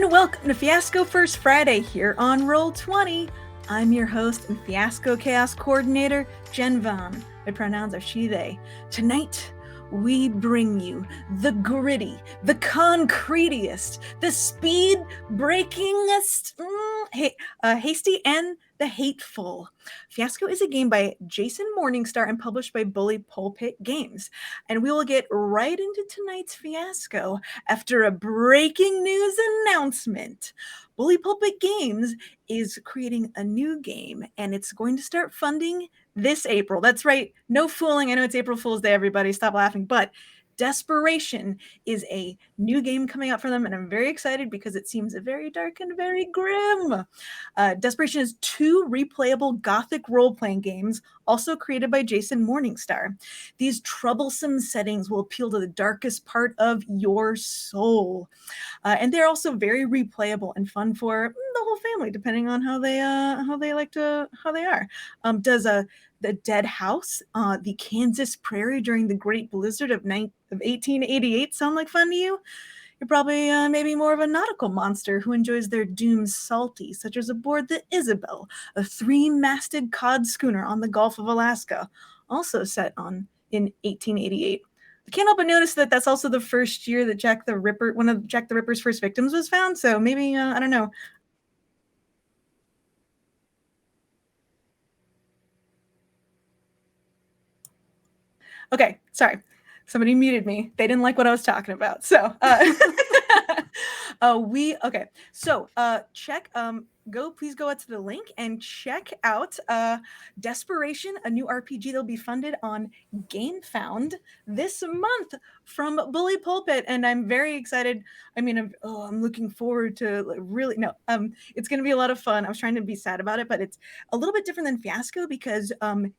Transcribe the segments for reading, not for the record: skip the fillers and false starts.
and welcome to Fiasco First Friday here on Roll20. I'm your host and Fiasco Chaos Coordinator, Jen Vaughn. My pronouns are she, they. Tonight, we bring you the gritty, the concretiest, the speed-breakingest, Hasty and the Hateful. Fiasco is a game by Jason Morningstar and published by Pulpit Games. And we will get right into tonight's fiasco after a breaking news announcement. Pulpit Games is creating a new game, and it's going to start funding this April. That's right. No fooling. I know it's April Fool's Day, everybody. Stop laughing. But Desperation is a new game coming out for them, and I'm very excited because it seems very dark and very grim. Desperation is 2 replayable gothic role-playing games, also created by Jason Morningstar. These troublesome settings will appeal to the darkest part of your soul. And they're also very replayable and fun for the whole family, depending on how they are. Does the dead house, the Kansas prairie during the Great Blizzard of 1888 sound like fun to you? You're probably maybe more of a nautical monster who enjoys their doom salty, such as aboard the Isabel, a 3-masted cod schooner on the Gulf of Alaska, also set in 1888. I can't help but notice that that's also the first year that one of Jack the Ripper's first victims was found, so maybe, I don't know. Okay, sorry. Somebody muted me. They didn't like what I was talking about. So, please go out to the link and check out Desperation, a new RPG that'll be funded on GameFound this month from Bully Pulpit, and I'm very excited. I mean, I'm looking forward to it's going to be a lot of fun. I was trying to be sad about it, but it's a little bit different than Fiasco because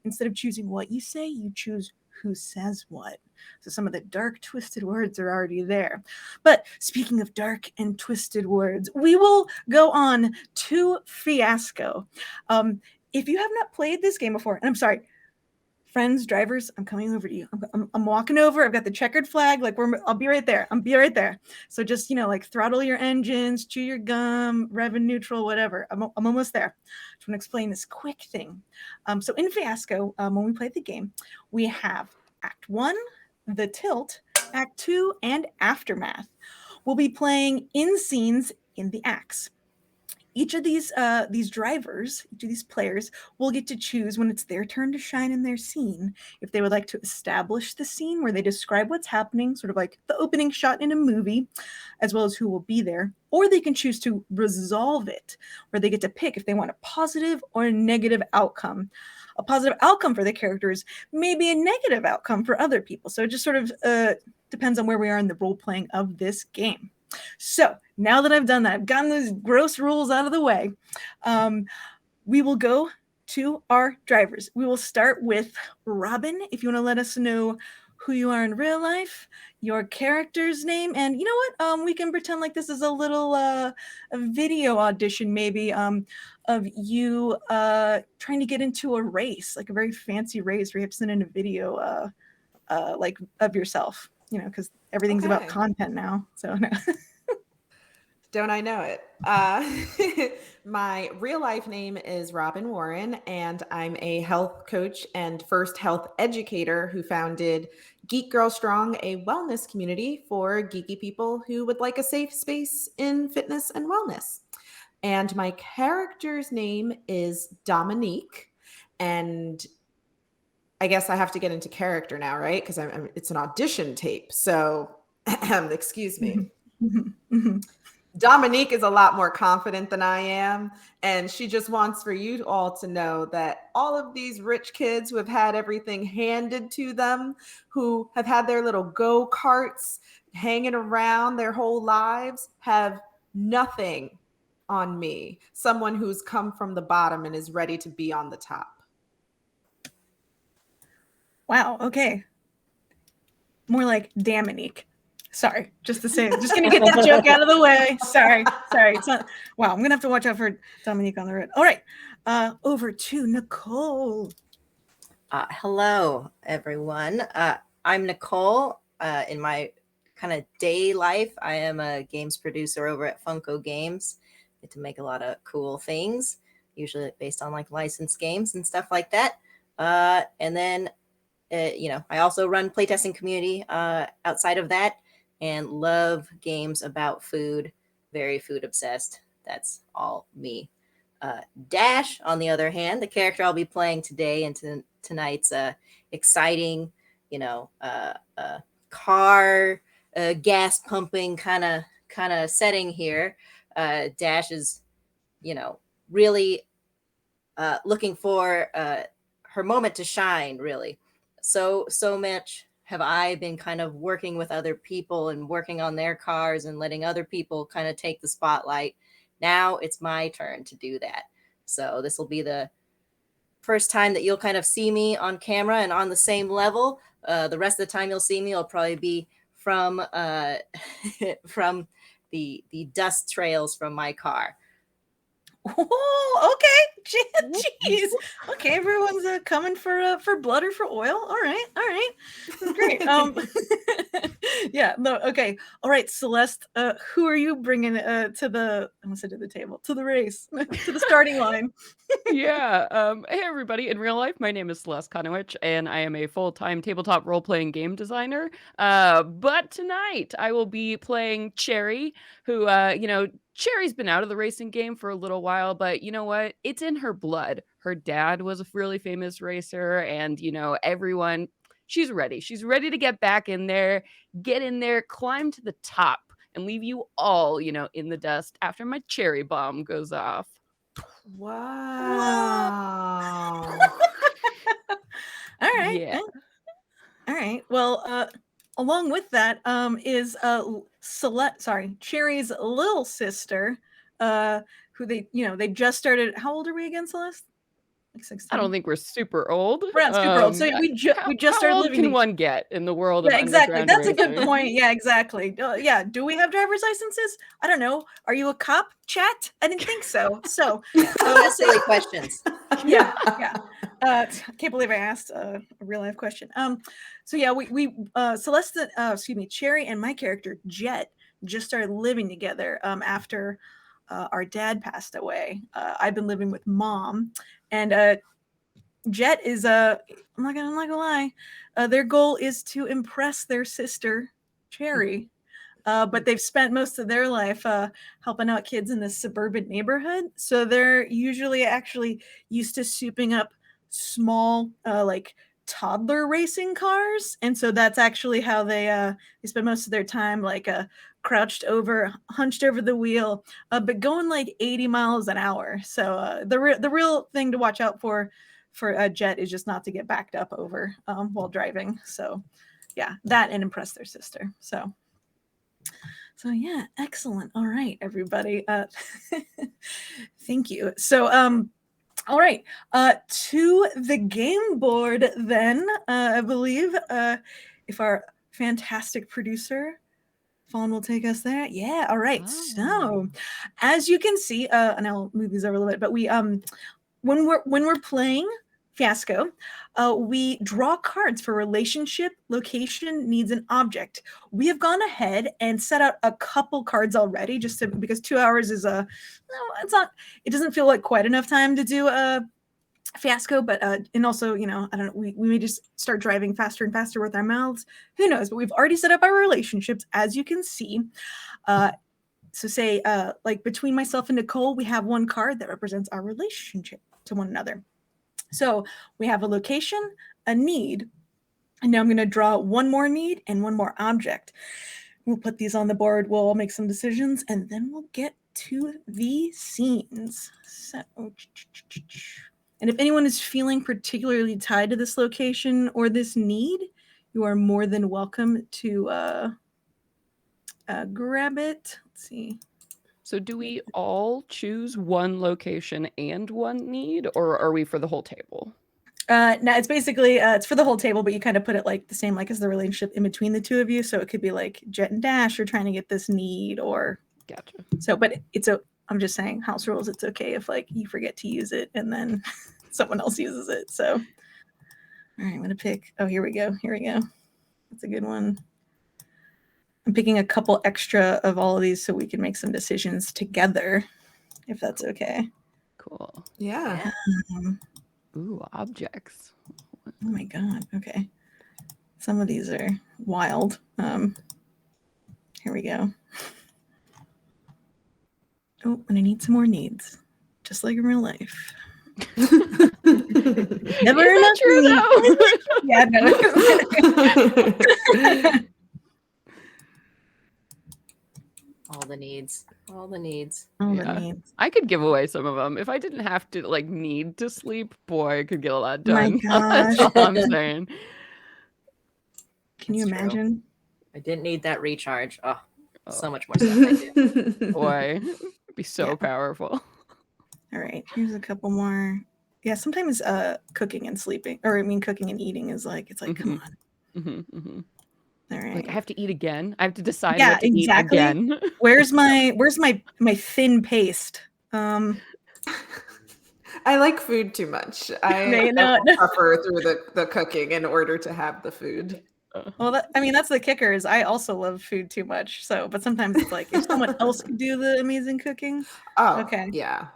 instead of choosing what you say, you choose who says what. So some of the dark, twisted words are already there. But speaking of dark and twisted words, we will go on to Fiasco. If you have not played this game before, and I'm sorry, friends, drivers, I'm coming over to you. I'm walking over. I've got the checkered flag. I'll be right there. I'll be right there. So just, throttle your engines, chew your gum, rev in neutral, whatever. I'm almost there. I just want to explain this quick thing. So in Fiasco, when we played the game, we have Act 1, the tilt, Act 2, and Aftermath. We'll be playing in scenes in the acts. Each of these drivers, each of these players, will get to choose when it's their turn to shine in their scene if they would like to establish the scene where they describe what's happening, sort of like the opening shot in a movie, as well as who will be there, or they can choose to resolve it, where they get to pick if they want a positive or a negative outcome. A positive outcome for the characters may be a negative outcome for other people, so it just sort of depends on where we are in the role-playing of this game. So now that I've done that, I've gotten those gross rules out of the way, we will go to our drivers. We will start with Robin. If you want to let us know who you are in real life, your character's name, and you know what? We can pretend like this is a little a video audition, maybe, of you trying to get into a race, like a very fancy race where you have to send in a video like of yourself, because everything's about content now. So no. Don't I know it? My real life name is Robin Warren, and I'm a health coach and first health educator who founded Geek Girl Strong, a wellness community for geeky people who would like a safe space in fitness and wellness. And my character's name is Dominique, and I guess I have to get into character now, right? Because it's an audition tape. So, excuse me. Dominique is a lot more confident than I am, and she just wants for you all to know that all of these rich kids who have had everything handed to them, who have had their little go-karts hanging around their whole lives, have nothing on me. Someone who's come from the bottom and is ready to be on the top. Wow, okay. More like Dominique. Sorry, just going to get that joke out of the way. Sorry. It's not. Wow, I'm going to have to watch out for Dominique on the road. All right, over to Nicole. Hello, everyone. I'm Nicole. In my kind of day life, I am a games producer over at Funko Games. Get to make a lot of cool things, usually based on like licensed games and stuff like that. And then, I also run playtesting community outside of that, and love games about food. Very food obsessed. That's all me. Dash, on the other hand, the character I'll be playing today and tonight's exciting, car gas pumping kind of setting here. Dash is, really looking for her moment to shine. Really, so much have I been kind of working with other people and working on their cars and letting other people kind of take the spotlight. Now it's my turn to do that. So this will be the first time that you'll kind of see me on camera and on the same level. The rest of the time you'll see me will probably be from from the dust trails from my car. Oh, okay. Jeez. Okay, everyone's coming for blood or for oil. All right. Great. Yeah. No. Okay. All right, Celeste. Who are you bringing to the? I almost said to the table, to the race, to the starting line? Yeah. Hey, everybody. In real life, my name is Celeste Konowich, and I am a full-time tabletop role-playing game designer. But tonight, I will be playing Cherry, who, Cherry's been out of the racing game for a little while, but you know what? It's in her blood. Her dad was a really famous racer, and, everyone, she's ready. She's ready to get back in there, get in there, climb to the top, and leave you all, in the dust after my cherry bomb goes off. Wow. All right. Yeah. All right. Well, along with that, is Cherry's little sister, who they just started. How old are we again, Celeste? Like 16. I don't think we're super old. We're not super old. So we just how started old living. can one get in the world of Yeah, exactly. underground That's a good racing? point. Yeah, exactly. Yeah. Do we have driver's licenses? I don't know. Are you a cop, chat? I didn't think so. So That's silly questions. Yeah. I can't believe I asked a real life question. So yeah, we Celeste, Cherry and my character Jet just started living together after our dad passed away. I've been living with Mom, and Jet is I'm not gonna lie. Their goal is to impress their sister Cherry. But they've spent most of their life helping out kids in this suburban neighborhood. So they're usually actually used to souping up small, like toddler racing cars. And so that's actually how they spend most of their time, like crouched over, hunched over the wheel, but going like 80 miles an hour. So the real thing to watch out for Jet is just not to get backed up over while driving. So yeah, that and impress their sister. So yeah, excellent. All right, everybody. Thank you. So all right, to the game board then. I believe if our fantastic producer Fawn will take us there. Yeah, all right. So as you can see, and I'll move these over a little bit, but we when we're playing Fiasco, we draw cards for relationship, location, needs, and object. We have gone ahead and set out a couple cards already, because 2 hours is it doesn't feel like quite enough time to do a Fiasco, but and also, I don't know, we may just start driving faster and faster with our mouths. Who knows? But we've already set up our relationships, as you can see. So say, like between myself and Nicole, we have one card that represents our relationship to one another. So we have a location, a need, and now I'm going to draw one more need and one more object. We'll put these on the board. We'll all make some decisions, and then we'll get to the scenes. So, and if anyone is feeling particularly tied to this location or this need, you are more than welcome to grab it. Let's see. So do we all choose one location and one need, or are we for the whole table? No, it's basically it's for the whole table, but you kind of put it like the same like as the relationship in between the two of you. So it could be like Jet and Dash are trying to get this need, or Gotcha. So, but I'm just saying house rules. It's okay if like you forget to use it and then someone else uses it. So, all right, I'm gonna pick. Oh, here we go. That's a good one. I'm picking a couple extra of all of these so we can make some decisions together, if that's okay. Cool. Yeah. Um, Ooh, objects. oh my god. Okay. Some of these are wild. Here we go. Oh, and I need some more needs, just like in real life. Never Is enough that true needs. Yeah, no. All the needs. All the needs. All the Yeah. needs. I could give away some of them if I didn't have to like need to sleep. Boy, I could get a lot My done. gosh. That's all I'm saying. Can you That's true. imagine? I didn't need that recharge. Oh, Oh, so much more stuff I do. boy, it'd be so Yeah. powerful. All right, here's a couple more. Yeah, sometimes cooking and sleeping, or I mean cooking and eating is like, it's like, come on. All right. Like I have to eat again. I have to decide Yeah, what to exactly. eat again. Where's my thin paste? I like food too much. I suffer through the cooking in order to have the food. Well, I mean, that's the kicker is I also love food too much. So, but sometimes it's like if someone else could do the amazing cooking. Oh, okay. Yeah.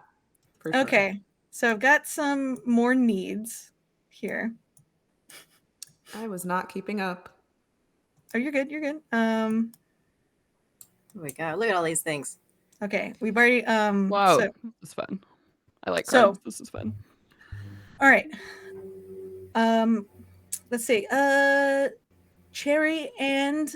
For sure. Okay. So I've got some more needs here. I was not keeping up. Oh, you're good. You're good. Oh my god, look at all these things. Okay. We've already Wow, so, this is fun. I like So- cards. This is fun. all right. Let's see. Cherry and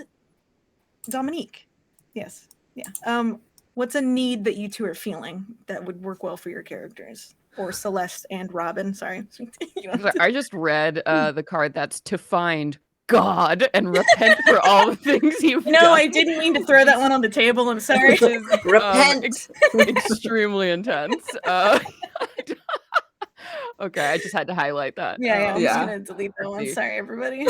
Dominique. Yes. Yeah. What's a need that you two are feeling that would work well for your characters? Or Celeste and Robin, sorry. You don't have to- I just read the card that's to find God and repent for all the things you've done. No, I didn't mean to throw that one on the table. I'm sorry. Which is, Repent. extremely intense. Okay, I just had to highlight that. Yeah, I'm Yeah. just gonna delete that one. see. Sorry, everybody.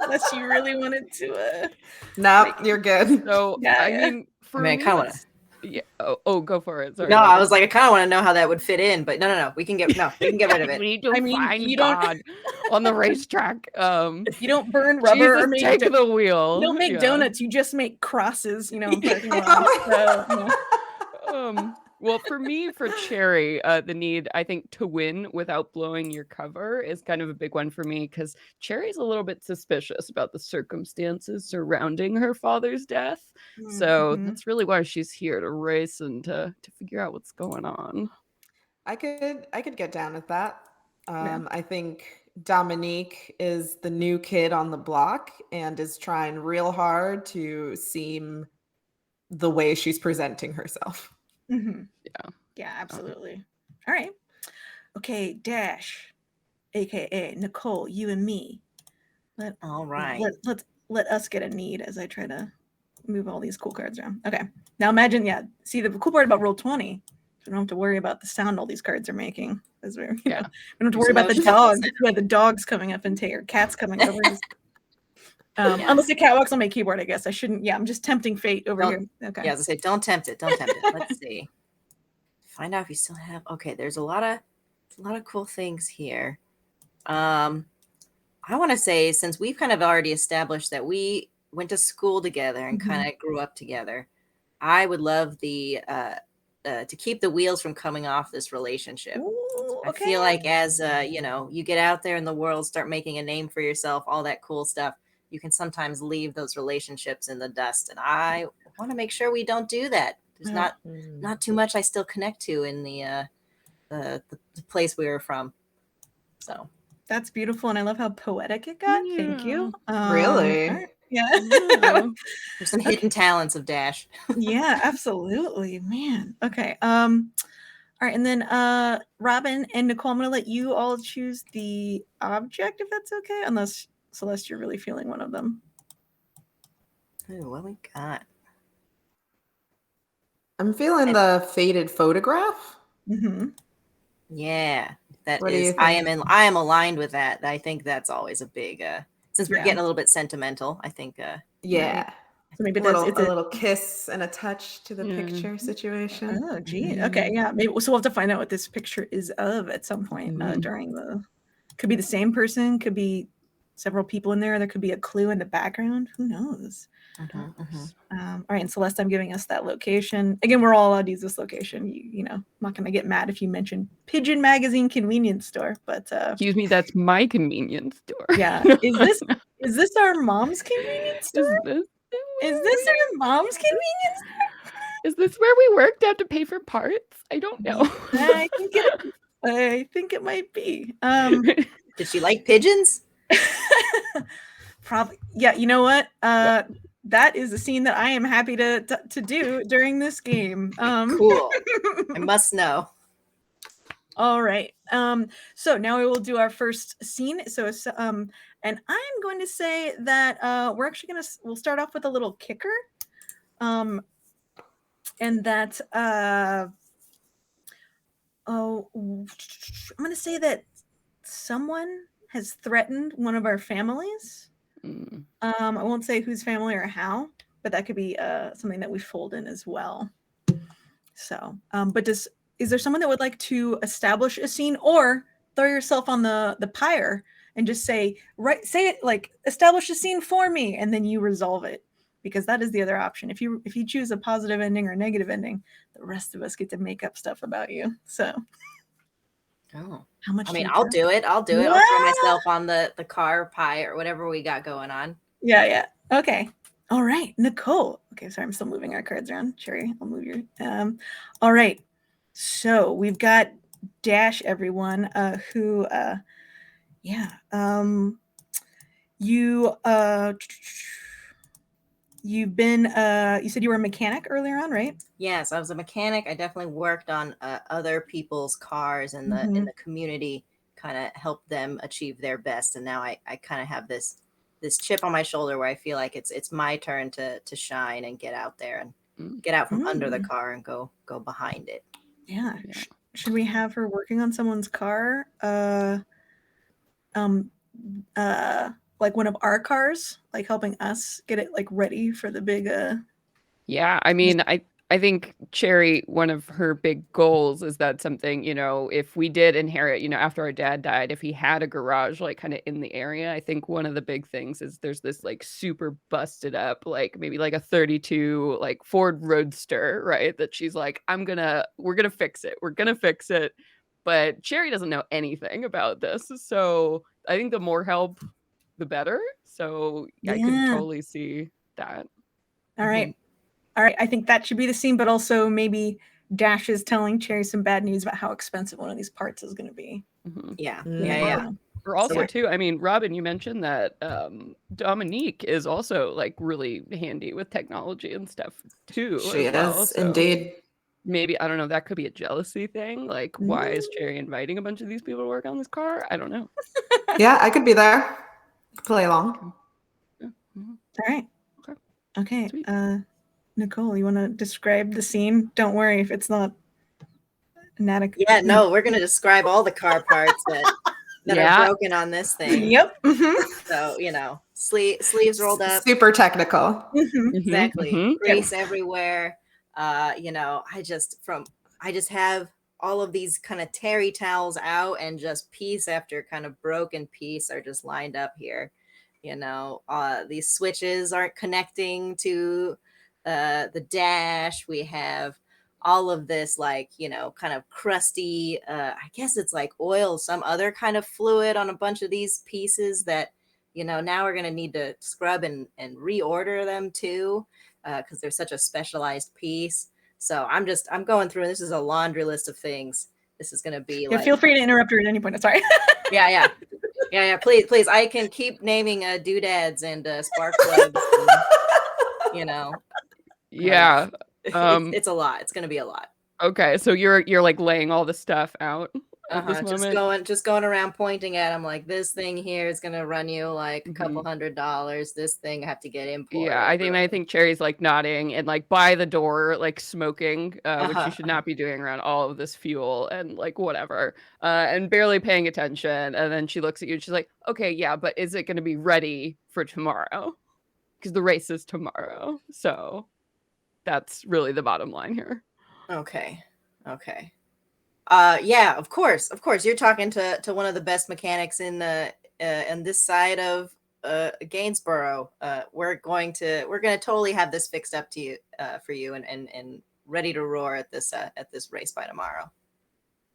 Unless you really wanted to. Nope, you're good. So Yeah, I yeah. mean, for I mean, I me, kinda wanna- it's- yeah. Oh, go for it. Sorry. No, I Megan. was like, I kind of want to know how that would fit in, but no. We can get rid of We it. need to I mean, find you don't- God on the racetrack. You don't burn rubber Jesus, or make take the wheel. you don't make Yeah. donuts. You just make crosses. You know, in parking lots. So, yeah. Well, for me, for Cherry, the need, I think, to win without blowing your cover is kind of a big one for me because Cherry's a little bit suspicious about the circumstances surrounding her father's death. So Mhm. that's really why she's here to race and to figure out what's going on. I could get down with that. Yeah. I think Dominique is the new kid on the block and is trying real hard to seem the way she's presenting herself. Mhm. Yeah. Yeah, absolutely. All right. Okay, Dash, aka Nicole, you and me. All right. Let us get a need as I try to move all these cool cards around. Okay. Now imagine, see the cool part about roll 20. We don't have to worry about the sound all these cards are making. As we don't have to worry about the dogs. Yeah, the dogs coming up and take or cats coming over. Unless the cat walks on my keyboard, I guess I shouldn't. Yeah, I'm just tempting fate over here. Okay. Yeah, as I say, don't tempt it. Don't tempt it. Let's see. Find out if you still have. Okay, there's a lot of cool things here. I want to say, since we've kind of already established that we went to school together and kind of grew up together, I would love to keep the wheels from coming off this relationship. Ooh, I feel like as you get out there in the world, start making a name for yourself, all that cool stuff, you can sometimes leave those relationships in the dust. And I want to make sure we don't do that. There's not too much I still connect to in the place we were from. So That's beautiful, and I love how poetic it got. Thank you. Really? all right. Yeah. Yeah. there's some hidden talents of Dash. Yeah, absolutely, man. Okay. All right, and then Robin and Nicole, I'm gonna let you all choose the object if that's okay, unless Celeste, you're really feeling one of them. Ooh, what we got? I'm feeling the faded photograph. Mm-hmm. Yeah, that What do you is. I think? am aligned with that. I think that's always a big. Since we're Yeah. getting a little bit sentimental, I think. Yeah. So maybe A it's little kiss and a touch to the picture situation. Oh, gee. Okay, yeah. Maybe so. We'll have to find out what this picture is of at some point during the. Could be the same person. Could be several people in there. There could be a clue in the background. Who knows? All right, and Celeste, I'm giving us that location. Again, we're all allowed to use this location. You know, I'm not going to get mad if you mention Pigeon Magazine convenience store, but Excuse me, that's my convenience store. yeah. Is this our mom's convenience store? Is this our mom's convenience store? Is this where we worked out to pay for parts? I don't know. I think it might be. Did she like pigeons? Probably. Yeah, you know what? That is a scene that I am happy to do during this game. Cool. I must know. All right. So now we will do our first scene. So and I'm going to say that we'll start off with a little kicker. And that I'm going to say that someone has threatened one of our families. I won't say whose family or how, but that could be something that we fold in as well. So, but is there someone that would like to establish a scene, or throw yourself on the pyre and just say it like, establish a scene for me, and then you resolve it, because that is the other option. If you choose a positive ending or a negative ending, the rest of us get to make up stuff about you. So, oh, how much? I mean, I'll do it. I'll throw myself on the car pie or whatever we got going on. Yeah. Okay. All right, Nicole. Okay, sorry, I'm still moving our cards around. Cherry, I'll move your. All right. So we've got Dash, everyone. Who? You've been. You said you were a mechanic earlier on, right? Yes, I was a mechanic. I definitely worked on other people's cars in the community, kind of helped them achieve their best. And now I kind of have this chip on my shoulder where I feel like it's my turn to shine and get out there and get out from under the car and go behind it. Yeah. Should we have her working on someone's car? Like one of our cars, like helping us get it like ready for the big. Yeah, I mean, I think Cherry, one of her big goals is that something, you know, if we did inherit, you know, after our dad died, if he had a garage like kind of in the area, I think one of the big things is there's this like super busted up, like maybe like a 32 like Ford Roadster, right? That she's like, we're gonna fix it. We're gonna fix it. But Cherry doesn't know anything about this. So I think the more help, the better. So I could totally see that. All right. I think that should be the scene, but also maybe Dash is telling Cherry some bad news about how expensive one of these parts is going to be. Yeah. Or also too, I mean, Robin, you mentioned that Dominique is also like really handy with technology and stuff too. She is, indeed. Maybe, I don't know, that could be a jealousy thing. Like, why is Cherry inviting a bunch of these people to work on this car? I don't know. Yeah, I could be there. Play along. All right. Okay. Nicole, you want to describe the scene? Don't worry if it's not inadequate. Yeah, no, we're going to describe all the car parts that are broken on this thing. Yep. So, you know, sleeves rolled up. Super technical. Exactly. Grease everywhere. You know, I just have all of these kind of terry towels out, and just piece after kind of broken piece are just lined up here. You know, these switches aren't connecting to the dash. We have all of this, like, you know, kind of crusty, I guess it's like oil, some other kind of fluid on a bunch of these pieces that, you know, now we're going to need to scrub and reorder them too, because they're such a specialized piece. So I'm going through, and this is a laundry list of things. This is going to be like, feel free to interrupt her at any point. Sorry. Yeah. Please. I can keep naming doodads and spark plugs. And, you know. Yeah. It's a lot. It's going to be a lot. Okay, so you're like laying all the stuff out at this moment? Just going around pointing at them like, this thing here is going to run you like a couple $100. This thing I have to get imported. Yeah, I think Cherry's like nodding and like by the door, like smoking, which you should not be doing around all of this fuel and like whatever, and barely paying attention. And then she looks at you and she's like, okay, yeah, but is it going to be ready for tomorrow? Because the race is tomorrow. So that's really the bottom line here. Okay. Yeah, of course. You're talking to one of the best mechanics in this side of Gainsborough, we're gonna totally have this fixed up to you for you and ready to roar at this race by tomorrow.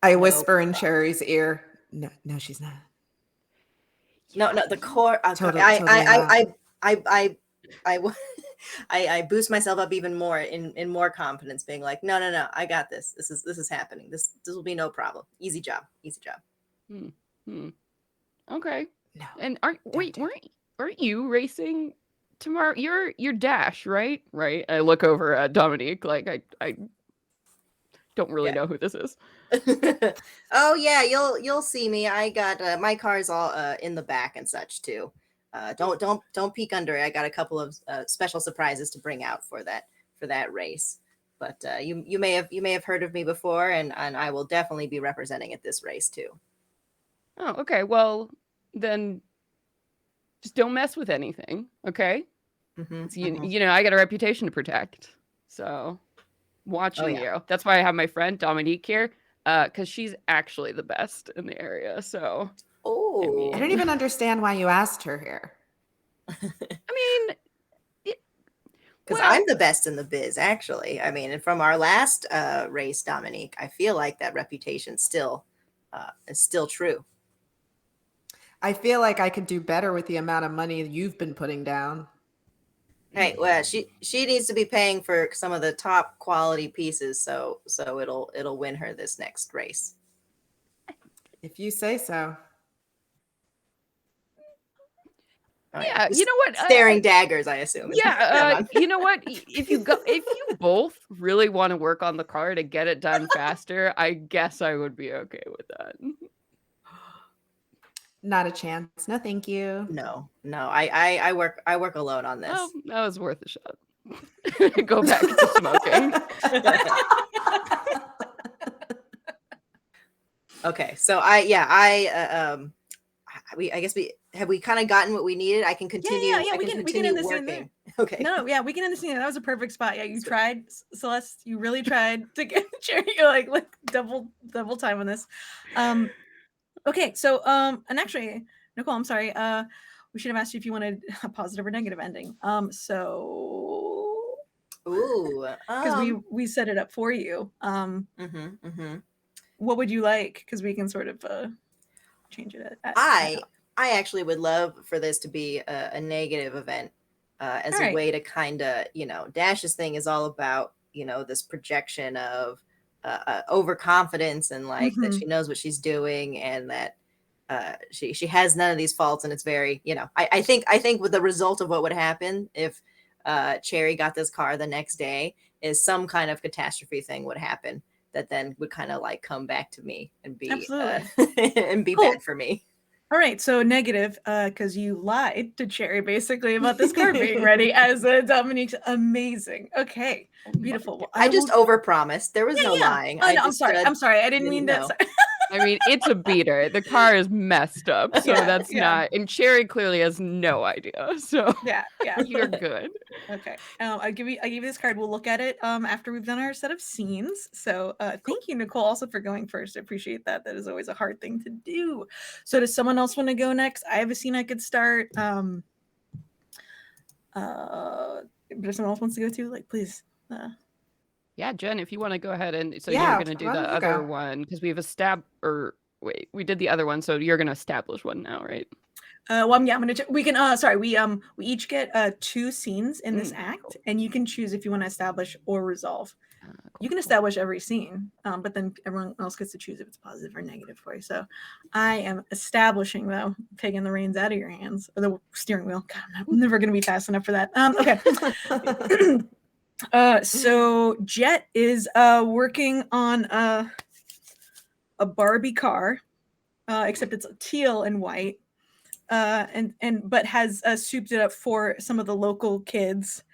I No whisper in problem. Cherry's ear. No, she's not. No, the core. Totally I boost myself up even more in more confidence, being like, no, I got this. This is happening. This will be no problem. Easy job. Okay. No. And Don't do aren't you racing tomorrow? You're Dash, right? Right. I look over at Dominique like I don't really know who this is. Oh yeah, you'll see me. I got my car's all in the back and such too. Don't peek under it. I got a couple of special surprises to bring out for that race. But you may have heard of me before, and I will definitely be representing at this race too. Oh, okay. Well, then just don't mess with anything, okay? You know, I got a reputation to protect, so watching you. That's why I have my friend Dominique here, because she's actually the best in the area. So, Oh, I don't even understand why you asked her here. I mean, because I'm the best in the biz, actually. I mean, and from our last race, Dominique, I feel like that reputation still is still true. I feel like I could do better with the amount of money you've been putting down. Hey, well, she needs to be paying for some of the top quality pieces, so it'll win her this next race. If you say so. Yeah, you know what? Staring daggers, I assume. Yeah, you know what? If you both really want to work on the car to get it done faster, I guess I would be okay with that. Not a chance. No, thank you. No. I work alone on this. Oh, that was worth a shot. Go back to smoking. Okay, so I guess we kind of gotten what we needed. I can continue. Yeah, we can end this working. in there. Okay. No, yeah, we can end this in. That was a perfect spot. Yeah, you tried, Celeste. You really tried to get Cherry. You're like double time on this. Okay, so and actually, Nicole, I'm sorry. We should have asked you if you wanted a positive or negative ending. So Ooh, because we set it up for you. What would you like? Because we can sort of change it. I actually would love for this to be a negative event as a way to kind of, Dash's thing is all about, this projection of overconfidence and like that she knows what she's doing and that she has none of these faults. And it's very, I think with the result of what would happen if Cherry got this car the next day is some kind of catastrophe thing would happen that then would kind of like come back to me and be and be bad for me. All right, so negative, because you lied to Cherry basically about this car being ready as a Dominique's amazing. Okay, beautiful. Well, I just overpromised. There was no lying. Oh, no, I'm sorry. I didn't mean to. I mean, it's a beater. The car is messed up, so that's not. And Cherry clearly has no idea. So yeah, you're good. Okay, I give you this card. We'll look at it after we've done our set of scenes. So thank you, Nicole, also for going first. I appreciate that. That is always a hard thing to do. So does someone else want to go next? I have a scene I could start. But if someone else wants to go too, like please. Yeah, Jen, if you want to go ahead and you're going to do the other one because we have we did the other one, so you're going to establish one now, right? Well, I'm gonna. We can. Sorry, we each get 2 scenes in this act, and you can choose if you want to establish or resolve. You can establish every scene, but then everyone else gets to choose if it's positive or negative for you. So, I am establishing though, taking the reins out of your hands or the steering wheel. God, I'm never gonna be fast enough for that. Okay. So Jet is working on a Barbie car, except it's teal and white, but has souped it up for some of the local kids,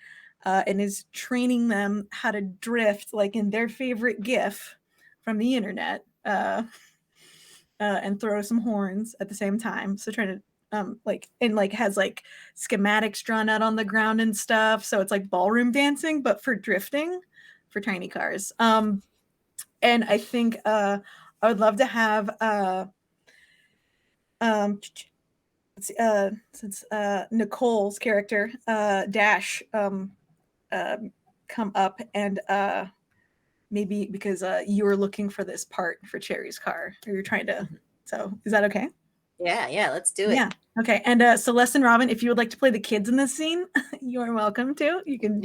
and is training them how to drift like in their favorite GIF from the internet, and throw some horns at the same time. So trying to has like schematics drawn out on the ground and stuff. So it's like ballroom dancing, but for drifting for tiny cars. And I think I would love to have since Nicole's character Dash come up and maybe because you were looking for this part for Cherry's car, or you're trying to. So is that okay? Yeah, let's do it. Yeah. Okay. And Celeste and Robin, if you would like to play the kids in this scene, you are welcome to. You can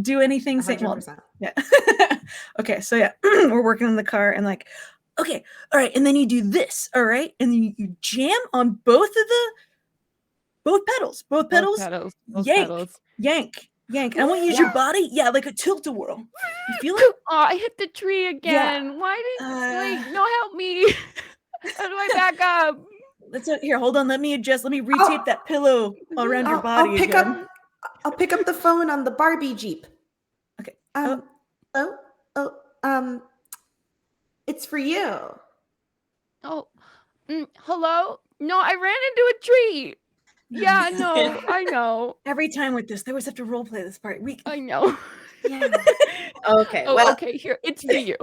do anything. 100%. Yeah. Okay. So yeah, we're working on the car and like, okay, all right, and then you do this, all right, and then you jam on both pedals, yank. And I want you to use your body, like a tilt-a-whirl. You feel it? Oh, I hit the tree again. Yeah. Why did wait? No, help me. How do I back up? Here, hold on. Let me retape that pillow around your body. I'll pick up the phone on the Barbie Jeep. Okay. It's for you. Oh, hello? No, I ran into a tree. Yeah, no, I know. Every time with this, they always have to role play this part. I know. Yeah. Okay. Okay. Here, it's for you.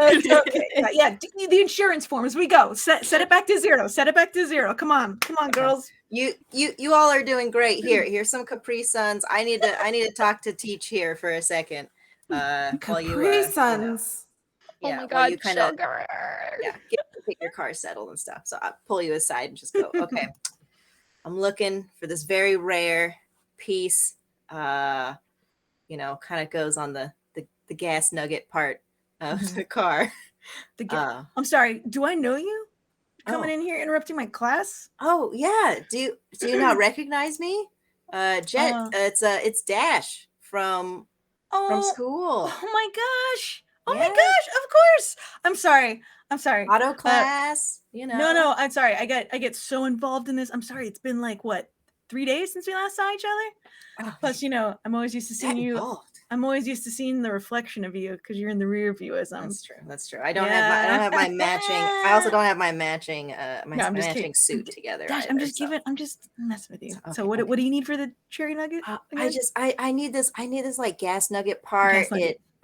Okay. Yeah. The insurance forms. We go. Set it back to zero. Set it back to zero. Come on, girls. You all are doing great. Here's some Capri Suns. I need to talk to Teach here for a second. Capri Suns. Oh my God, you kind of get your car settled and stuff. So I'll pull you aside and just go, okay, I'm looking for this very rare piece, kind of goes on the gas nugget part of the car. I'm sorry, do I know you? Coming in here interrupting my class? Oh yeah. Do you not recognize me? Jet, it's Dash from school. Oh my gosh. Oh my gosh, of course. I'm sorry. Auto class, No, I'm sorry. I get so involved in this. I'm sorry. It's been like 3 days since we last saw each other. Plus, I'm always used to seeing you. Involved. I'm always used to seeing the reflection of you because you're in the rear view as I'm. That's true. I don't have my matching. I also don't have my matching matching suit together. Dash, I'm just messing with you. Okay, so what do you need for the cherry nugget? I need this like gas nugget part.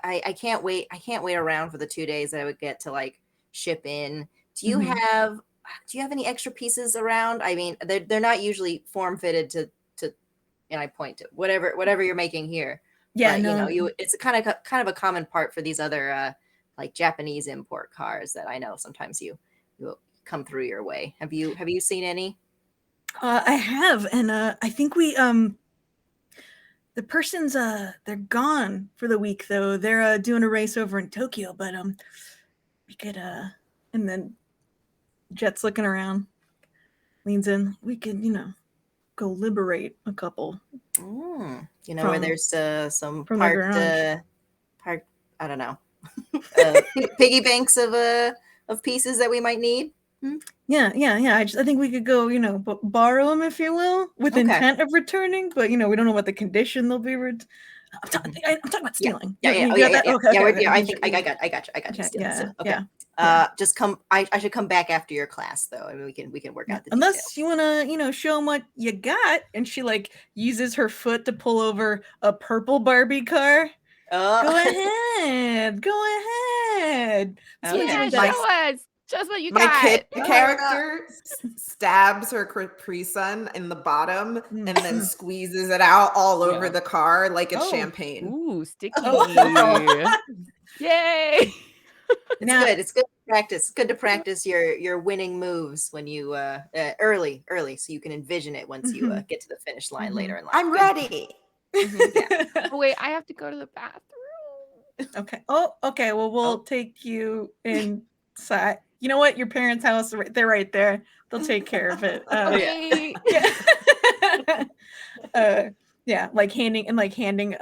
I can't wait. I can't wait around for the 2 days that I would get to ship in. Do you have any extra pieces around? I mean, they're not usually form fitted to and I point to whatever you're making here. Yeah, but, it's kind of a common part for these other Japanese import cars that I know sometimes you come through your way. Have you seen any? I have, and I think we the person's they're gone for the week though. They're doing a race over in Tokyo, but we could and then Jet's looking around, leans in. We could go liberate a couple. Where there's some parked I don't know piggy banks of pieces that we might need. Yeah. I think we could go, borrow them, if you will, with intent of returning. But we don't know what the condition they'll be. I'm talking about stealing. Yeah. Okay. I think I got you. Stealing. Okay. Just come. I should come back after your class, though. I mean, we can work out the unless details. you want to, show them what you got. And she uses her foot to pull over a purple Barbie car. Go ahead. Yeah, show us. Just what you got. My kid character stabs her Capri Sun in the bottom and then squeezes it out all over the car like it's champagne. Ooh, sticky. Yay. It's good to practice. Good to practice your winning moves when you early so you can envision it once you get to the finish line later in life. I'm ready. Oh, wait, I have to go to the bathroom. Okay. Oh, okay. Well, we'll take you inside. You know what? Your parents' house, they're right there. They'll take care of it. Like handing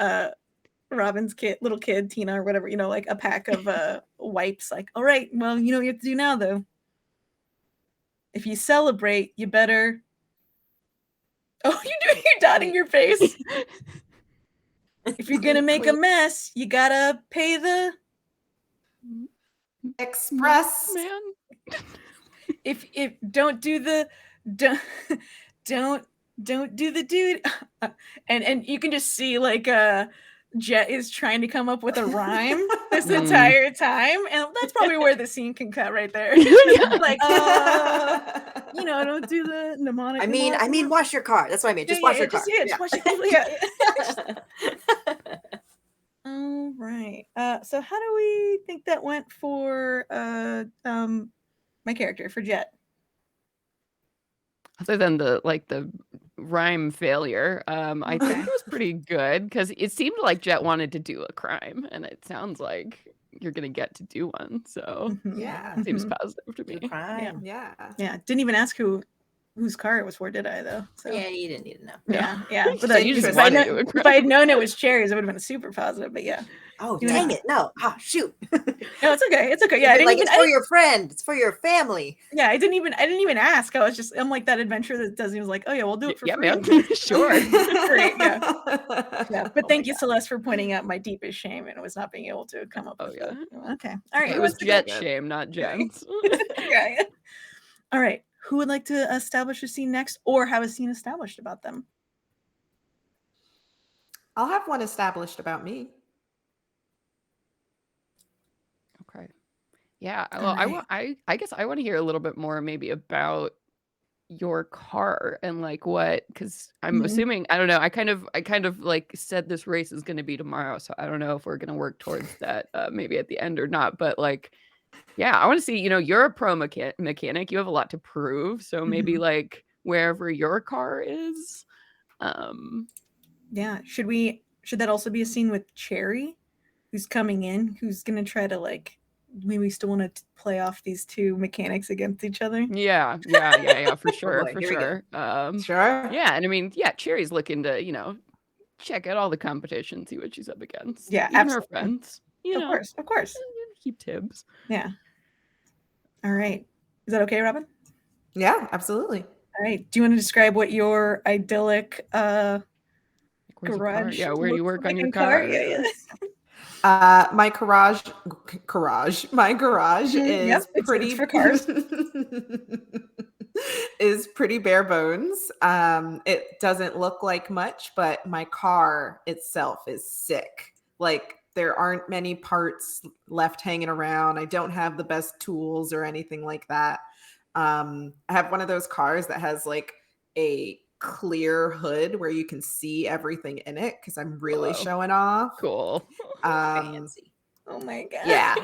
Robin's little kid, Tina or whatever, a pack of wipes. All right, well, you know what you have to do now, though. If you celebrate, you better. Oh, you're dotting your face. If you're gonna make a mess, you gotta pay the express. Man. If don't do the dude, and you can just see Jet is trying to come up with a rhyme this entire time, and that's probably where the scene can cut right there. don't do the mnemonic. I mean, wash your car. That's what I mean. Just yeah, wash your car. just wash your yeah. All right. So how do we think that went for my character, for Jet? Other than the rhyme failure, I think it was pretty good because it seemed like Jet wanted to do a crime, and it sounds like you're gonna get to do one. So Yeah. seems positive to me. Crime. Yeah. Yeah. Didn't even ask whose car it was for, did I, though? So Yeah, you didn't need to know. yeah. But So you just wanted to do if I had known it was Cherry's, it would have been super positive. But yeah. Oh, dang it. No. Ah, shoot. No, it's okay. It's okay. Yeah, it's for your friend. It's for your family. Yeah, I didn't even ask. I'm like that adventure that does. He was like, oh yeah, we'll do it for free. Man. Sure. Great, yeah. But thank you, Celeste, for pointing out my deepest shame, and it was not being able to come up with it. Okay. All right. It was Jet's shame, not Jen's. Yeah. All right. Who would like to establish a scene next, or have a scene established about them? I'll have one established about me. Okay. Yeah. Well, I guess I want to hear a little bit more maybe about your car and like what, because I'm assuming, I don't know, I kind of like said this race is going to be tomorrow, so I don't know if we're going to work towards that maybe at the end or not, but like, yeah, I want to see, you're a pro mechanic, you have a lot to prove, so maybe like wherever your car is. Yeah. Should that also be a scene with Cherry, who's coming in, who's gonna try to like, maybe we still want to play off these two mechanics against each other? Yeah, for sure, boy, for here we sure. Sure. Yeah, and I mean, yeah, Cherry's looking to, check out all the competition, see what she's up against. Yeah, even absolutely. her friends. Of course. Keep tabs. Yeah. All right. Is that okay, Robin? Yeah, absolutely. All right. Do you want to describe what your idyllic garage? Yeah, where do you work on your car? car? Yeah. My garage. My garage is pretty it's for cars. is pretty bare bones. It doesn't look like much, but my car itself is sick. Like there aren't many parts left hanging around. I don't have the best tools or anything like that. I have one of those cars that has like a clear hood where you can see everything in it because I'm really showing off. Cool. Fancy. Oh my god. Yeah.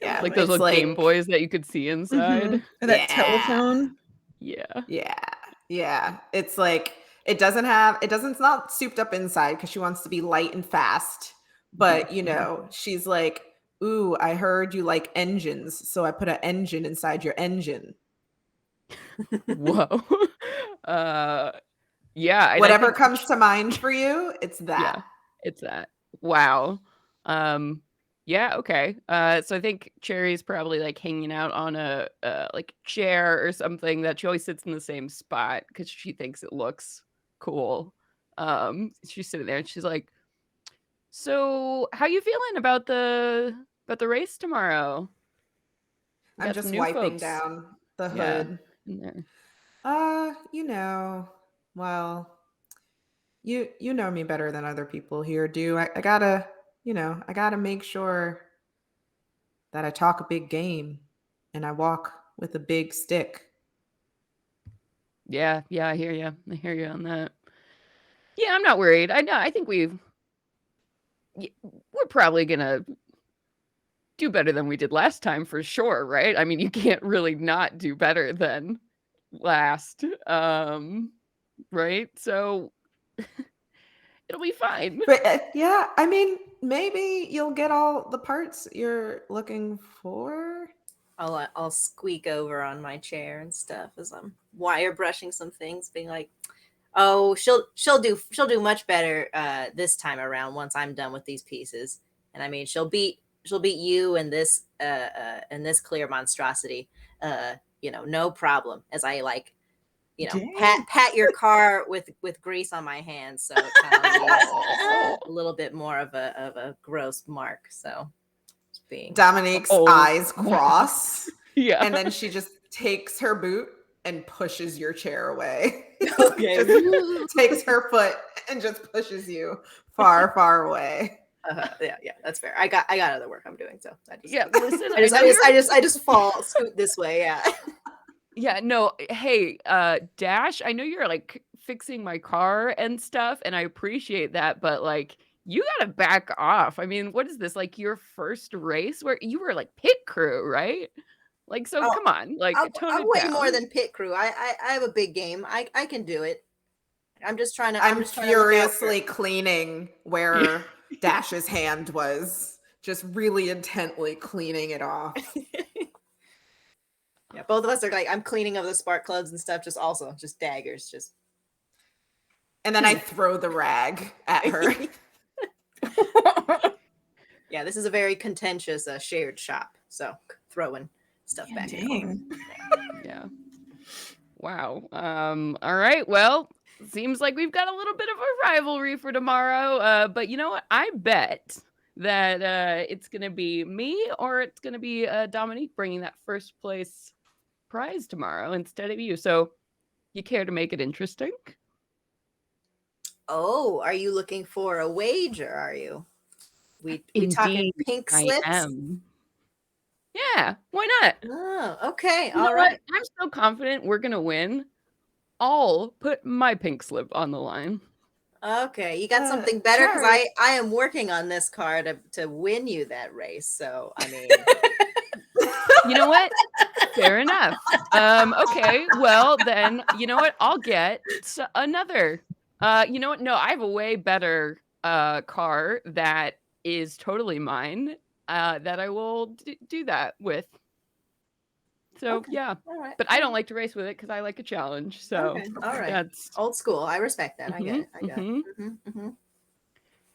Yeah. Like those little Game Boys that you could see inside. Or that telephone. Yeah. Yeah. It's like it's not souped up inside because she wants to be light and fast. But she's like, ooh, I heard you like engines, so I put an engine inside your engine. Whoa. Yeah. Whatever comes to mind for you, it's that. Yeah, it's that. Wow. Yeah, okay. So I think Cherry's probably like hanging out on a like chair or something that she always sits in the same spot because she thinks it looks cool. She's sitting there and she's like, so how you feeling about the race tomorrow? I'm just wiping down the hood. In there. Well, you know me better than other people here do. I gotta make sure that I talk a big game and I walk with a big stick. Yeah, I hear you. On that. Yeah, I'm not worried. I think we're probably gonna do better than we did last time for sure, right? I mean, you can't really not do better than last, right? So it'll be fine. But yeah, I mean, maybe you'll get all the parts you're looking for. I'll squeak over on my chair and stuff as I'm wire brushing some things, being like, "Oh, she'll do much better this time around once I'm done with these pieces." And I mean, she'll beat you in this clear monstrosity, no problem. As I like, pat your car with grease on my hands, so it kind of leaves a little bit more of a gross mark. So Dominique's eyes cross. Yeah. And then she just takes her boot and pushes your chair away. Okay. Just takes her foot and just pushes you far, far away. Yeah, that's fair. I got other work I'm doing, so listen. I just fall, scoot this way. Yeah. Yeah, no, hey, Dash, I know you're like fixing my car and stuff, and I appreciate that, but like you gotta back off. I mean, what is this? Like your first race where you were like pit crew, right? Like, so Oh, come on, like tone I'm it way more down. than pit crew. I have a big game. I can do it. I'm just trying to I'm look out for. furiously cleaning where Dash's hand was, just really intently cleaning it off. Yeah, both of us are like, I'm cleaning up the spark plugs and stuff, just daggers, just. And then I throw the rag at her. Yeah, this is a very contentious shared shop, so throwing stuff back and forth. Dang. Yeah. Wow. All right. Well, seems like we've got a little bit of a rivalry for tomorrow. But you know what? I bet that it's gonna be me or it's gonna be Dominique bringing that first place prize tomorrow instead of you. So you care to make it interesting? Oh, are you looking for a wager? Are you? We talking Indeed, pink I slips? am. Yeah, why not? Oh, okay. You know All what? right. I'm so confident we're gonna win. I'll put my pink slip on the line. Okay, you got something better because Cherry. I am working on this car to win you that race. So I mean, You know what? Fair enough. Okay, well then, you know what? I'll get another. You know what? No, I have a way better car that is totally mine. That I will do that with. So okay. yeah, All right. but I don't like to race with it because I like a challenge. So Okay. All right. that's Old school. I respect that. I get it. I Mhm, get it. mhm. Mm-hmm.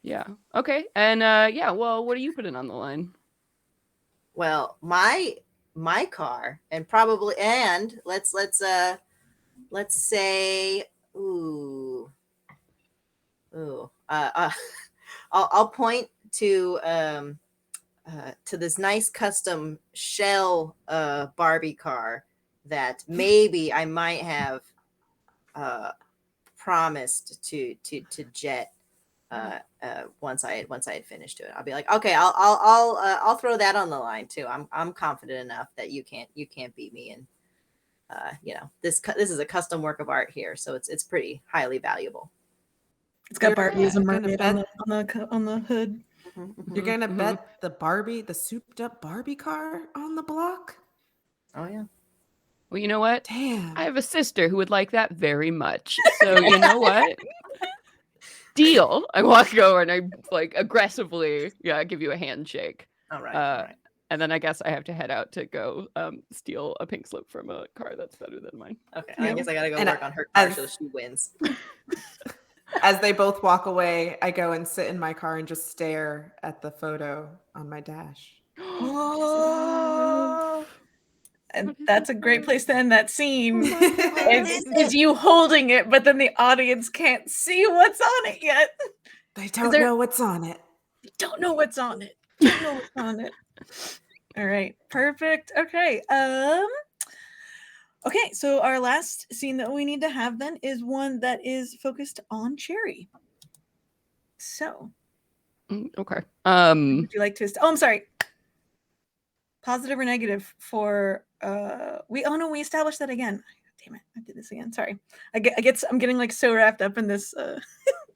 Yeah. Okay. And yeah. Well, what are you putting on the line? Well, my car and probably and let's say I'll point to this nice custom shell Barbie car that maybe I might have promised to Jet once I had finished it. I'll be like, okay, I'll throw that on the line too. I'm confident enough that you can't beat me, and this is a custom work of art here, so it's pretty highly valuable. It's got Barbie as a gonna mermaid bet- on the hood. You're gonna Mhm. bet the souped up Barbie car on the block? Oh yeah. Well, you know what? Damn. I have a sister who would like that very much. So you know what? Deal. I walk over and I like aggressively, give you a handshake. All right. All right. And then I guess I have to head out to go steal a pink slip from a car that's better than mine. Okay. I guess I gotta go And work on her car so she wins. As they both walk away, I go and sit in my car and just stare at the photo on my dash. Oh, and that's a great place to end that scene. Is Is you holding it, but then the audience can't see what's on it yet. They don't there- know what's on it. They don't know what's on it. Don't know what's on it. All right, perfect. Okay. Okay, so our last scene that we need to have then is one that is focused on Cherry. So, Okay. would you like to? Oh, I'm sorry. Positive or negative for we established that again. Damn it, I did this again. Sorry. I'm getting like so wrapped up in this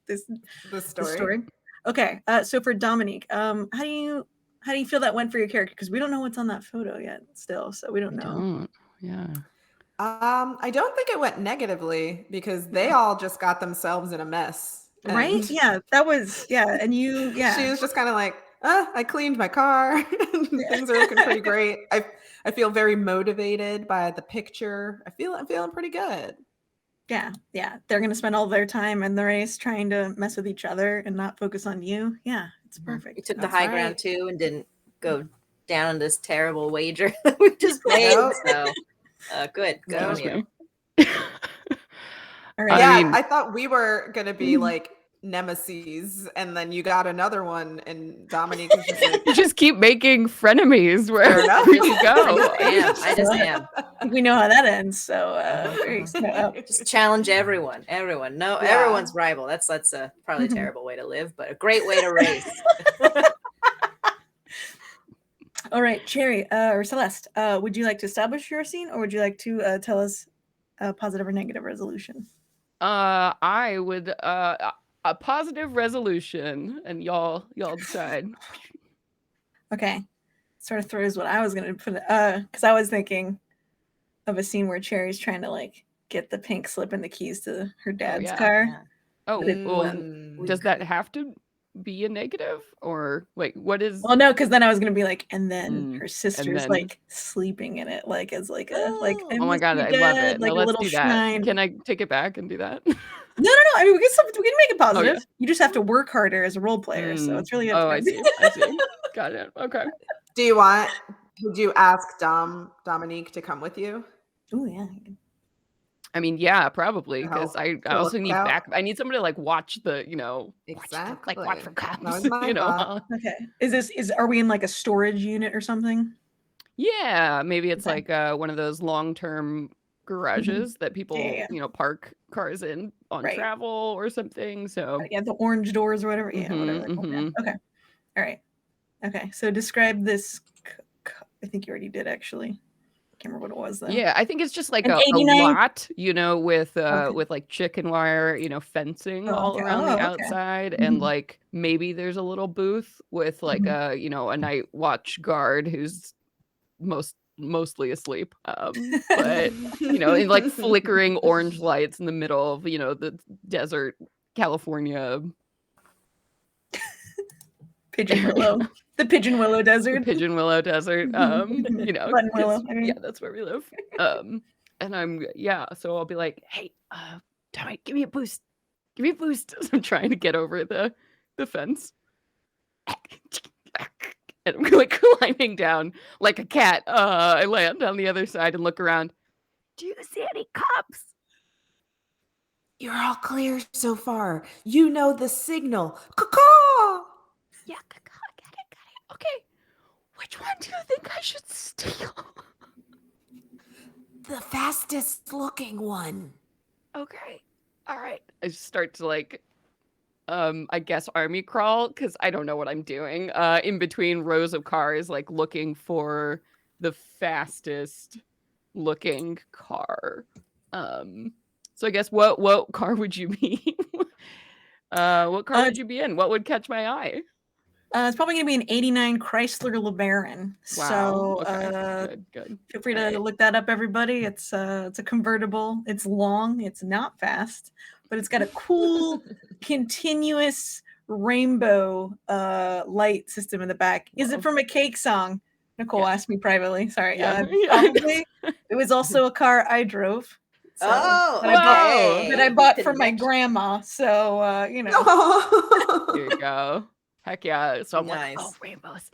The story. story. Okay. So for Dominique, how do you feel that went for your character? Because we don't know what's on that photo yet still, so we don't know. Yeah. I don't think it went negatively because they all just got themselves in a mess. Right? And Yeah, that was and you she was just kind of like, I cleaned my car. Things are looking pretty great. I feel very motivated by the picture. I'm feeling pretty good. Yeah. They're gonna spend all their time in the race trying to mess with each other and not focus on you. Yeah, it's perfect. You took the That's high right. ground too and didn't go down on this terrible wager that we just made. Nope. So good on Excuse you. me. All right. Yeah, I mean- I thought we were gonna be like nemesis, and then you got another one, and Dominique was just like, You just keep making frenemies Fair wherever enough. you go. I just am. We know how that ends. So there you go. Just challenge everyone. No, Yeah. everyone's rival. That's probably a terrible way to live, but a great way to race. All right, Cherry or Celeste, would you like to establish your scene, or would you like to tell us a positive or negative resolution? I would a positive resolution, and y'all decide. Okay, sort of throws what I was gonna put. Because I was thinking of a scene where Cherry's trying to like get the pink slip and the keys to her dad's yeah. car. Yeah. Oh, But it- well, Mm. does that have to be a negative, or wait, what is? Well, no, because then I was gonna be like, and then Mm, her sister's then- like sleeping in it, like as like a like. Oh. I Oh my miss god, you, I love Dad, it. like Now a let's little do that. shrine. Can I take it back and do that? No. I mean, we can make it positive. yeah. You just have to work harder as a role player, so it's really up Oh, to I you. see. Got it. Okay. Would you ask Dominique to come with you? Oh yeah. I mean, yeah, probably, To because help, I to also look need out. back. I need somebody to like watch the, Exactly. watch for cops. That was my thought. Okay. Are we in like a storage unit or something? Yeah, maybe it's Okay. like one of those long-term garages that people, Yeah. park cars in on Right. travel or something. So Yeah, the orange doors or whatever. Yeah, whatever. they're called. Yeah. Okay. All right. Okay. So describe this. I think you already did actually. Can't remember what it was though. yeah, I think it's just like An a 89. lot, with Okay. with like chicken wire, fencing Oh, all okay. around Oh, the okay. outside, and Mhm. like maybe there's a little booth with like Mhm. a night watch guard who's mostly asleep. But in like flickering orange lights in the middle of the desert California. Pigeon Willow. The Pigeon Willow The Desert. Pigeon Willow Desert. Button Willow. 'Cause, yeah, that's where we live. And so I'll be like, hey, Tommy, give me a boost. Give me a boost. I'm trying to get over the fence. And I'm like climbing down like a cat. I land on the other side and look around. Do you see any cops? You're all clear so far. You know the signal. Caw-caw! Yeah, got it. Okay. Which one do you think I should steal? The fastest looking one. Okay. All right. I just start to I guess army crawl, because I don't know what I'm doing. In between rows of cars, like looking for the fastest looking car. So I guess what car would you be? What car would you be in? What would catch my eye? It's probably gonna be an '89 Chrysler LeBaron. Wow. So Okay. Good. feel free to All right. look that up, everybody. It's a convertible. It's long. It's not fast, but it's got a cool, continuous rainbow light system in the back. Is it from a Cake song? Nicole Yeah. asked me privately. Sorry. Yeah. Probably. It was also a car I drove. So, Oh, that I bought for my Connection. grandma. So There you go. Heck yeah. So I'm like, Nice. oh, rainbows.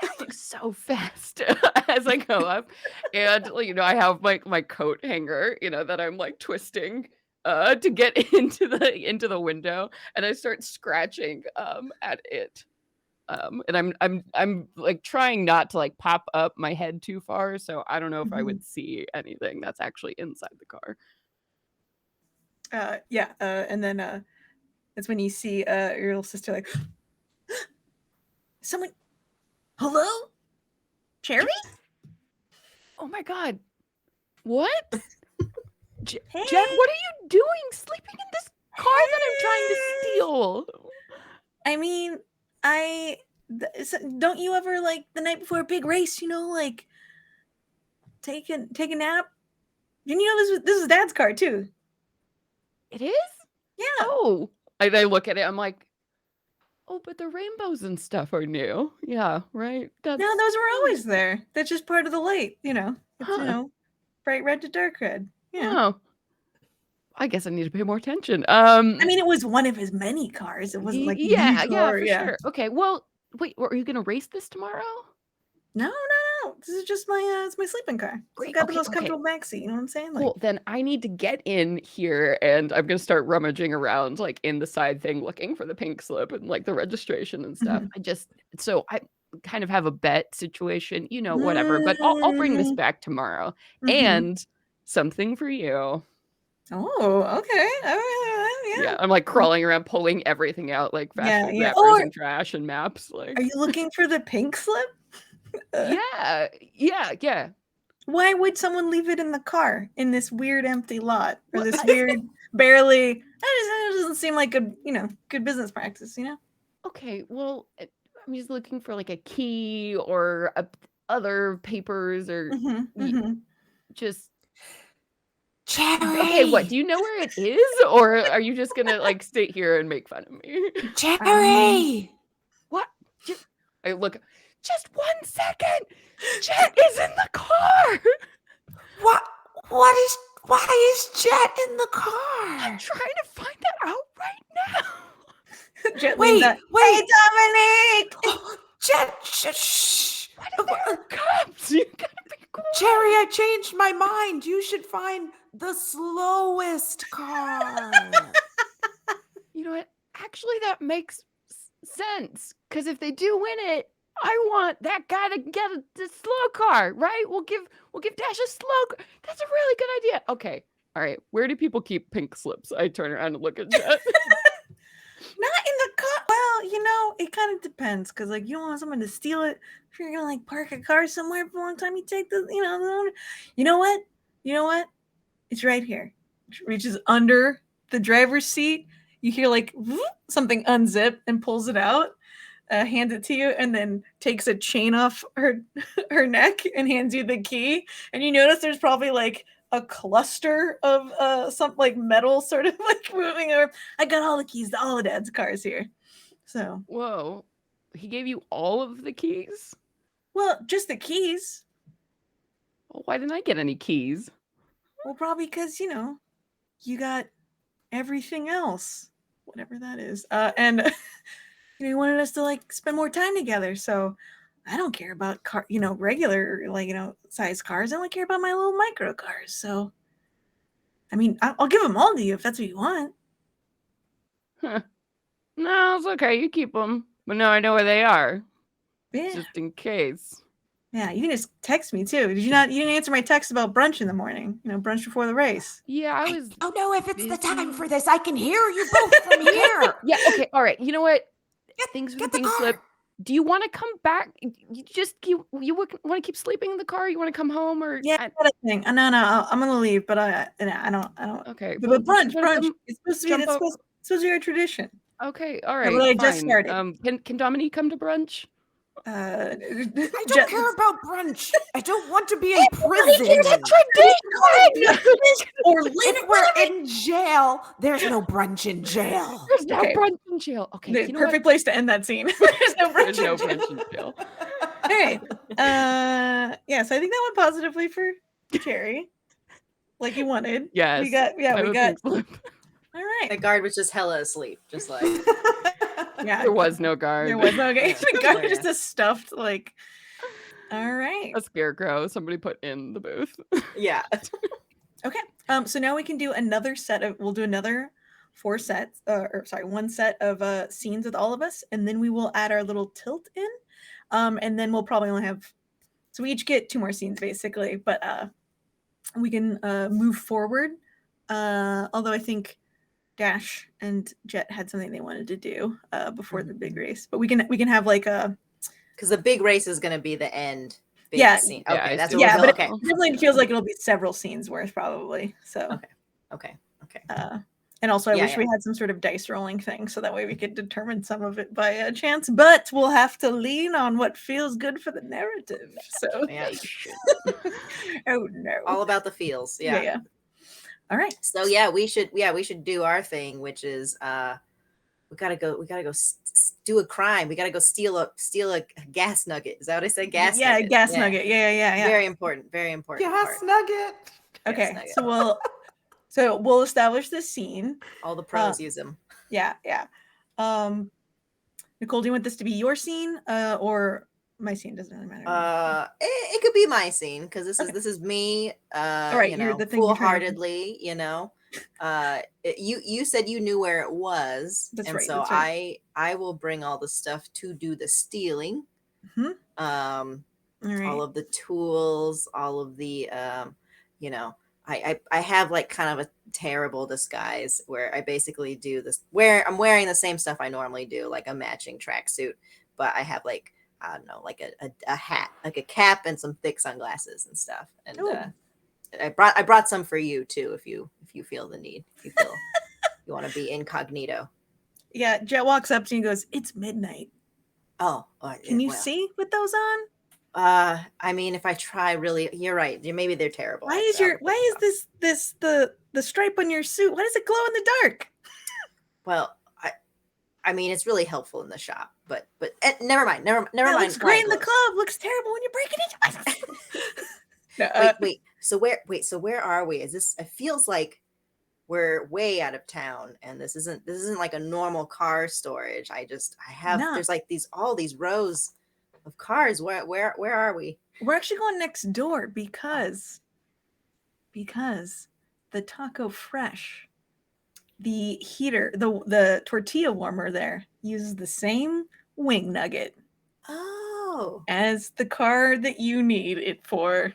That looks so fast as I go up. And I have my coat hanger, that I'm like twisting to get into the window, and I start scratching at it. And I'm like trying not to like pop up my head too far, so I don't know if I would see anything that's actually inside the car. And then that's when you see your little sister like someone. Hello, Cherry? Oh my god. What? Jen, Hey. what are you doing sleeping in this car that I'm trying to steal? I mean, don't you ever like the night before a big race, like take a nap? Didn't you know this is Dad's car too? It is? Yeah. Oh. I look at it, I'm like, oh, but the rainbows and stuff are new. Yeah, right? No, those were always there. That's just part of the light, It's, Huh. bright red to dark red. Yeah. Oh. I guess I need to pay more attention. I mean, it was one of his many cars. It wasn't like yeah, the car. for sure. Okay, well, wait, are you gonna race this tomorrow? No. This is just it's my sleeping car. It's Great, got the okay, most comfortable backseat. You know what I'm saying? Cool. Then I need to get in here, and I'm gonna start rummaging around like in the side thing, looking for the pink slip and like the registration and stuff. I kind of have a bet situation, whatever. But I'll bring this back tomorrow, and something for you. Oh, okay. All right, Yeah, I'm like crawling around, pulling everything out, like fast food wrappers and trash and maps. Like, are you looking for the pink slip? Yeah. Why would someone leave it in the car in this weird empty lot or Well, this weird barely? That doesn't seem like a good business practice. Okay, well, I'm just looking for like a key or other papers or just. Okay, what? Do Cherry! you know where it is, or are you just gonna like sit here and make fun of me? Cherry! What? I look. Just 1 second. Jet is in the car. Why is Jet in the I'm car? trying to find that out right now. Jet Wait, leans out. wait. Hey, Dominic! Oh, Jet, shh. What if there are cops? You gotta be quiet. Cherry, I changed my mind. You should find the slowest car. You know what? Actually, that makes sense. Because if they do win it, I want that guy to get the slow car, right? We'll give Dash a slow car. That's a really good idea. Okay. All right. Where do people keep pink slips? I turn around and look at Jet. Not in the car. Well, it kind of depends because, like, you don't want someone to steal it. If you're gonna like park a car somewhere for a long time, you take the, you know what? It's right here. Reaches under the driver's seat. You hear like something unzip and pulls it out, hands it to you, and then takes a chain off her neck and hands you the key. And you notice there's probably like a cluster of some like metal sort of like moving over. I got all the keys to all of Dad's cars here. So Whoa. He gave you all of the keys? well, just the keys. Well, why didn't I get any keys? Well, probably because you got everything else, whatever that is, and he wanted us to like spend more time together. So I don't care about regular size cars. I only care about my little micro cars. So I mean, I'll give them all to you if that's what you want. Huh. No, it's okay. You keep them. But now I know where they are. Yeah, Just in case. yeah. You can just text me too. You didn't answer my text about brunch in the morning? Brunch before the race. Yeah, I was. I don't know if it's the time busy. for this. I can hear you both from here. Yeah, okay, all right. You know what? Things with Get the the pink car. slip. Do you want to come back? You want to keep sleeping in the car? You want to come home or? Yeah, that thing. No, I'm gonna leave, but I don't. Okay. But well, brunch. you wanna come It's supposed to be. jump It's up- supposed to be our tradition. Okay, all Yeah, right. but I fine. just started. Can Dominique come to brunch? I I don't care about brunch. I don't want to be in prison. or If we're in jail, there's no brunch in jail. There's no Okay. brunch in jail. Okay, the you know perfect place to end that scene. There's no what? There's no brunch. brunch in jail. All right. Yes, I think that went positively for Cherry, like you wanted. Yes. We got. I have a pink slip. All right. The guard was just hella asleep, just like Yeah. There was no guard. There was no game. The guy Yeah. just a stuffed like. All right. A scarecrow somebody put in the booth. yeah. Okay. So now we can do another set of. We'll do another 4 sets. One set of scenes with all of us, and then we will add our little tilt in. And then we'll probably only have. So we each get 2 more scenes basically, but we can move forward. Although I think Dash and Jet had something they wanted to do before the big race, but we can have like a. Because the big race is going to be the end. Big Yeah. scene. Yeah, Okay, I that's see. what Yeah, we're but it okay. definitely feels like it'll be several scenes worth probably. So. Okay. And also, I Yeah, wish we had some sort of dice rolling thing so that way we could determine some of it by chance. But we'll have to lean on what feels good for the narrative. So, Yeah. oh no, All about the feels. Yeah. yeah. All right. So we should do our thing, which is we gotta go do a crime. We gotta go steal a gas nugget. Is that what I said? Gas nugget. Gas nugget. Yeah. Very important. Very important. Gas part. nugget. Okay, nugget. so we'll establish this scene. All the pros use them. Yeah. Nicole, do you want this to be your scene or my scene? Doesn't really matter. It could be my scene because this is me. All right, you know, the thing you're trying to- foolhardily. You know, you said you knew where it was, That's and right, so that's right. I will bring all the stuff to do the stealing. Mhm. All right. All of the tools, all of the you know, I have like kind of a terrible disguise where I basically do this where I'm wearing the same stuff I normally do, like a matching tracksuit, but I have like I don't know, like a hat, like a cap and some thick sunglasses and stuff. And I brought some for you too, if you feel the need, if you feel you want to be incognito. Yeah, Jet walks up to you and goes, "It's midnight. Oh, Can you see with those on? I mean, if I try really, you're right. Maybe they're terrible. Why is this the stripe on your suit? Why does it glow in the dark?" Well, I mean, it's really helpful in the shop, but never mind. Never That mind. looks great in the club. Looks terrible when you break it into. Wait. So where are we? Is this? It feels like we're way out of town, and this isn't like a normal car storage. There's like all these rows of cars. Where are we? We're actually going next door because the Taco Fresh, the heater, the tortilla warmer there uses the same wing nugget as the car that you need it for.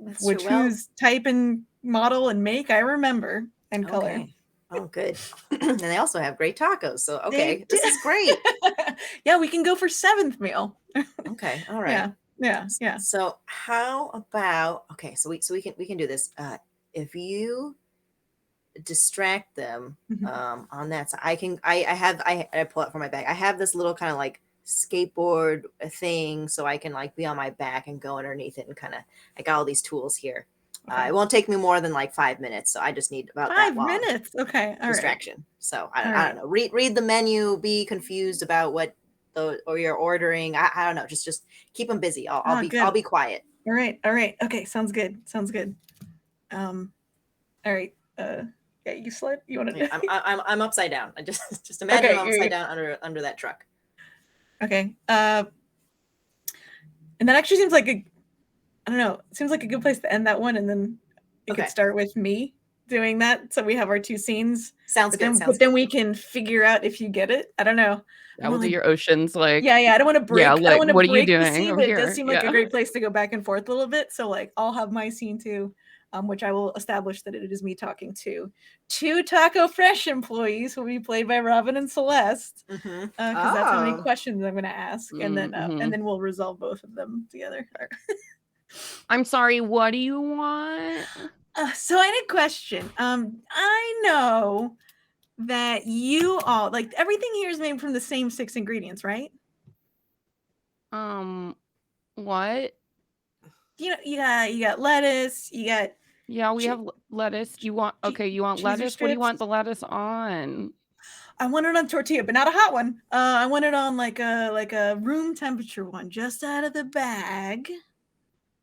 That's which true. Well, whose type and model and make I remember and color. Okay. Oh, good. And they also have great tacos. So okay, this is great. Yeah, we can go for 7th meal. Okay, all right. Yeah. So how about so we can do this. If you distract them on that side, I pull out from my bag. I have this little kind of like skateboard thing, so I can like be on my back and go underneath it, and kind of I got all these tools here. Okay. It won't take me more than like 5 minutes, so I just need about 5 that long minutes. Okay, all distraction. right. So I don't know. Read the menu. Be confused about what or you're ordering. I don't know. Just keep them busy. I'll be quiet. All right. Okay, sounds good. All right. Yeah, you slide. You want to? I'm upside down. I just imagine I'm upside down under that truck. Okay. And that actually seems like I don't know. It seems like a good place to end that one, and then it could start with me doing that. So we have our 2 scenes. Sounds good. But then we can figure out if you get it. I don't know. That would be your oceans, like. Yeah. I don't want to break. Yeah, I don't want to what break are you the doing scene, over but it here? does seem like a great place to go back and forth a little bit. So like, I'll have my scene too, which I will establish that it is me talking to 2 Taco Fresh employees who will be played by Robin and Celeste, because that's how many questions I'm going to ask, and then we'll resolve both of them together. I'm sorry, what do you want? So I had a question. I know that you all like everything here is made from the same 6 ingredients, right? What? You know, you got lettuce, you got we have lettuce. You want lettuce? What do you want the lettuce on? I want it on tortilla, but not a hot one. I want it on like a room temperature one, just out of the bag.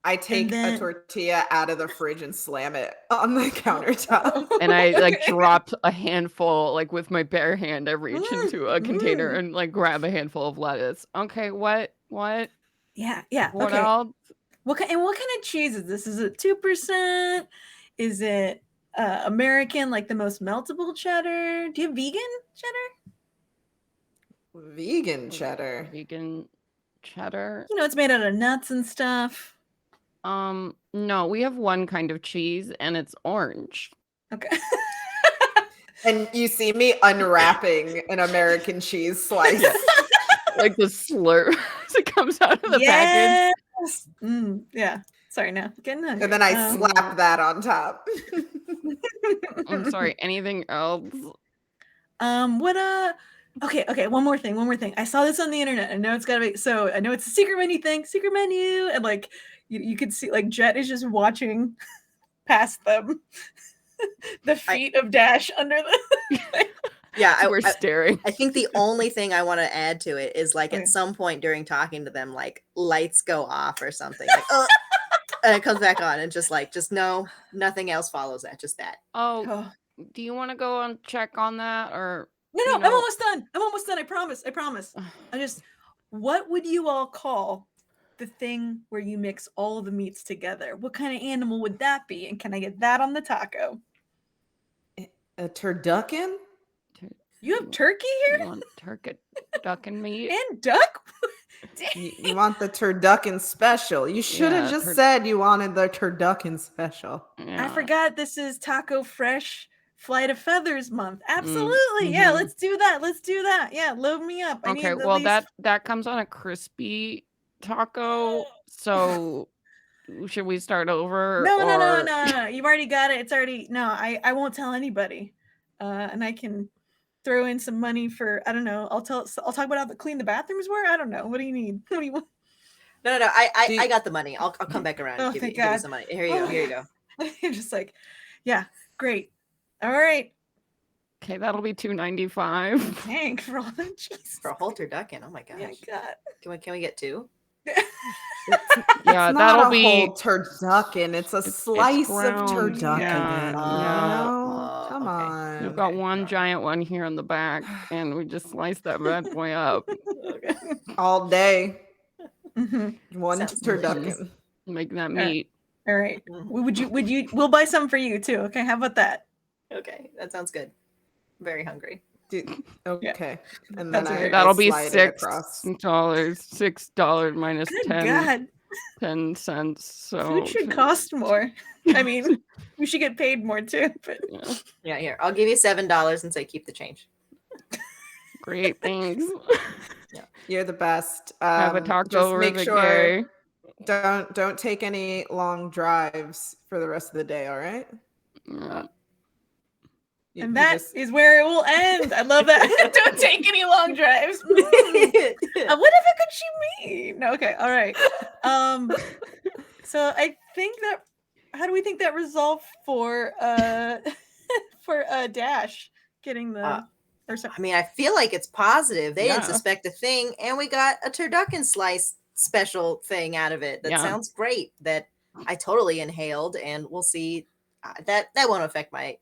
I take a tortilla out of the fridge and slam it on the countertop. And I like drop a handful, like with my bare hand, I reach into a container and like grab a handful of lettuce. Okay, what? Yeah. What else? What kind of cheese is this? Is it 2%? Is it American, like the most meltable cheddar? Do you have vegan cheddar? Vegan cheddar. Vegan cheddar. You know, it's made out of nuts and stuff. No, we have one kind of cheese and it's orange. Okay. And you see me unwrapping an American cheese slice. Like the slurp as it comes out of the package. Yeah. Sorry, now getting hungry. And then I slap that on top. I'm sorry. Anything else? Okay. One more thing. I saw this on the internet. I know it's gotta be. So I know it's a secret menu, and like you could see like Jet is just watching past them, the feet of Dash under the. Yeah, we're staring. I think the only thing I want to add to it is like at some point during talking to them, like lights go off or something, like and it comes back on, and just no, nothing else follows that, just that. Oh, do you want to go and check on that or? No, I'm almost done. I promise. What would you all call the thing where you mix all the meats together? What kind of animal would that be? And can I get that on the taco? A turducken? You have turkey here? You want turducken meat? And duck? You want the turducken special. You should have just said you wanted the turducken special. Yeah. I forgot this is Taco Fresh Flight of Feathers month. Absolutely. Yeah, let's do that. Yeah, load me up. Okay, that comes on a crispy taco. So should we start over? No. You've already got it. It's already I won't tell anybody. And I can throw in some money for I don't know. I'll talk about how clean the bathrooms were. I don't know. What do you need? What do you want? No. I got the money. I'll come back around and give thank you God. some money. Here you go. Here you go. You're just like, yeah, great. All right. Okay, that'll be $2.95. Thanks for all the jeez. For a whole turducken. Oh my gosh. Yeah, God. Can we get two? Yeah, It's that'll not a be whole turducken. It's a slice of ground. turducken. Yeah, You know? Come okay. on. We've got one giant one here in the back, and we just sliced that bad boy up. Okay. All day. Mm-hmm. One Sounds turducken. Make that meat. All right. Mhm. We'll buy some for you too. Okay. How about that? Okay, that sounds good. I'm very hungry. Okay. And then That's I, okay. That'll I be slide it across. $6 minus Good 10 God. 10 cents. So Food should cost more. I mean, we should get paid more too. But yeah. Yeah, here. I'll give you $7 and say keep the change. Great, thanks. You're the best. Have a taco just over make the sure gay. don't take any long drives for the rest of the day, all right? Yeah. and that is where it will end. I love that. Don't take any long drives. What if it could shoot me? No, okay, all right. So I think that how do we think that resolved for Dash getting the or something? I mean, I feel like it's positive. They didn't Yeah. suspect a thing, and we got a turducken slice special thing out of it. That Yeah. sounds great. That I totally inhaled, and we'll see. That won't affect my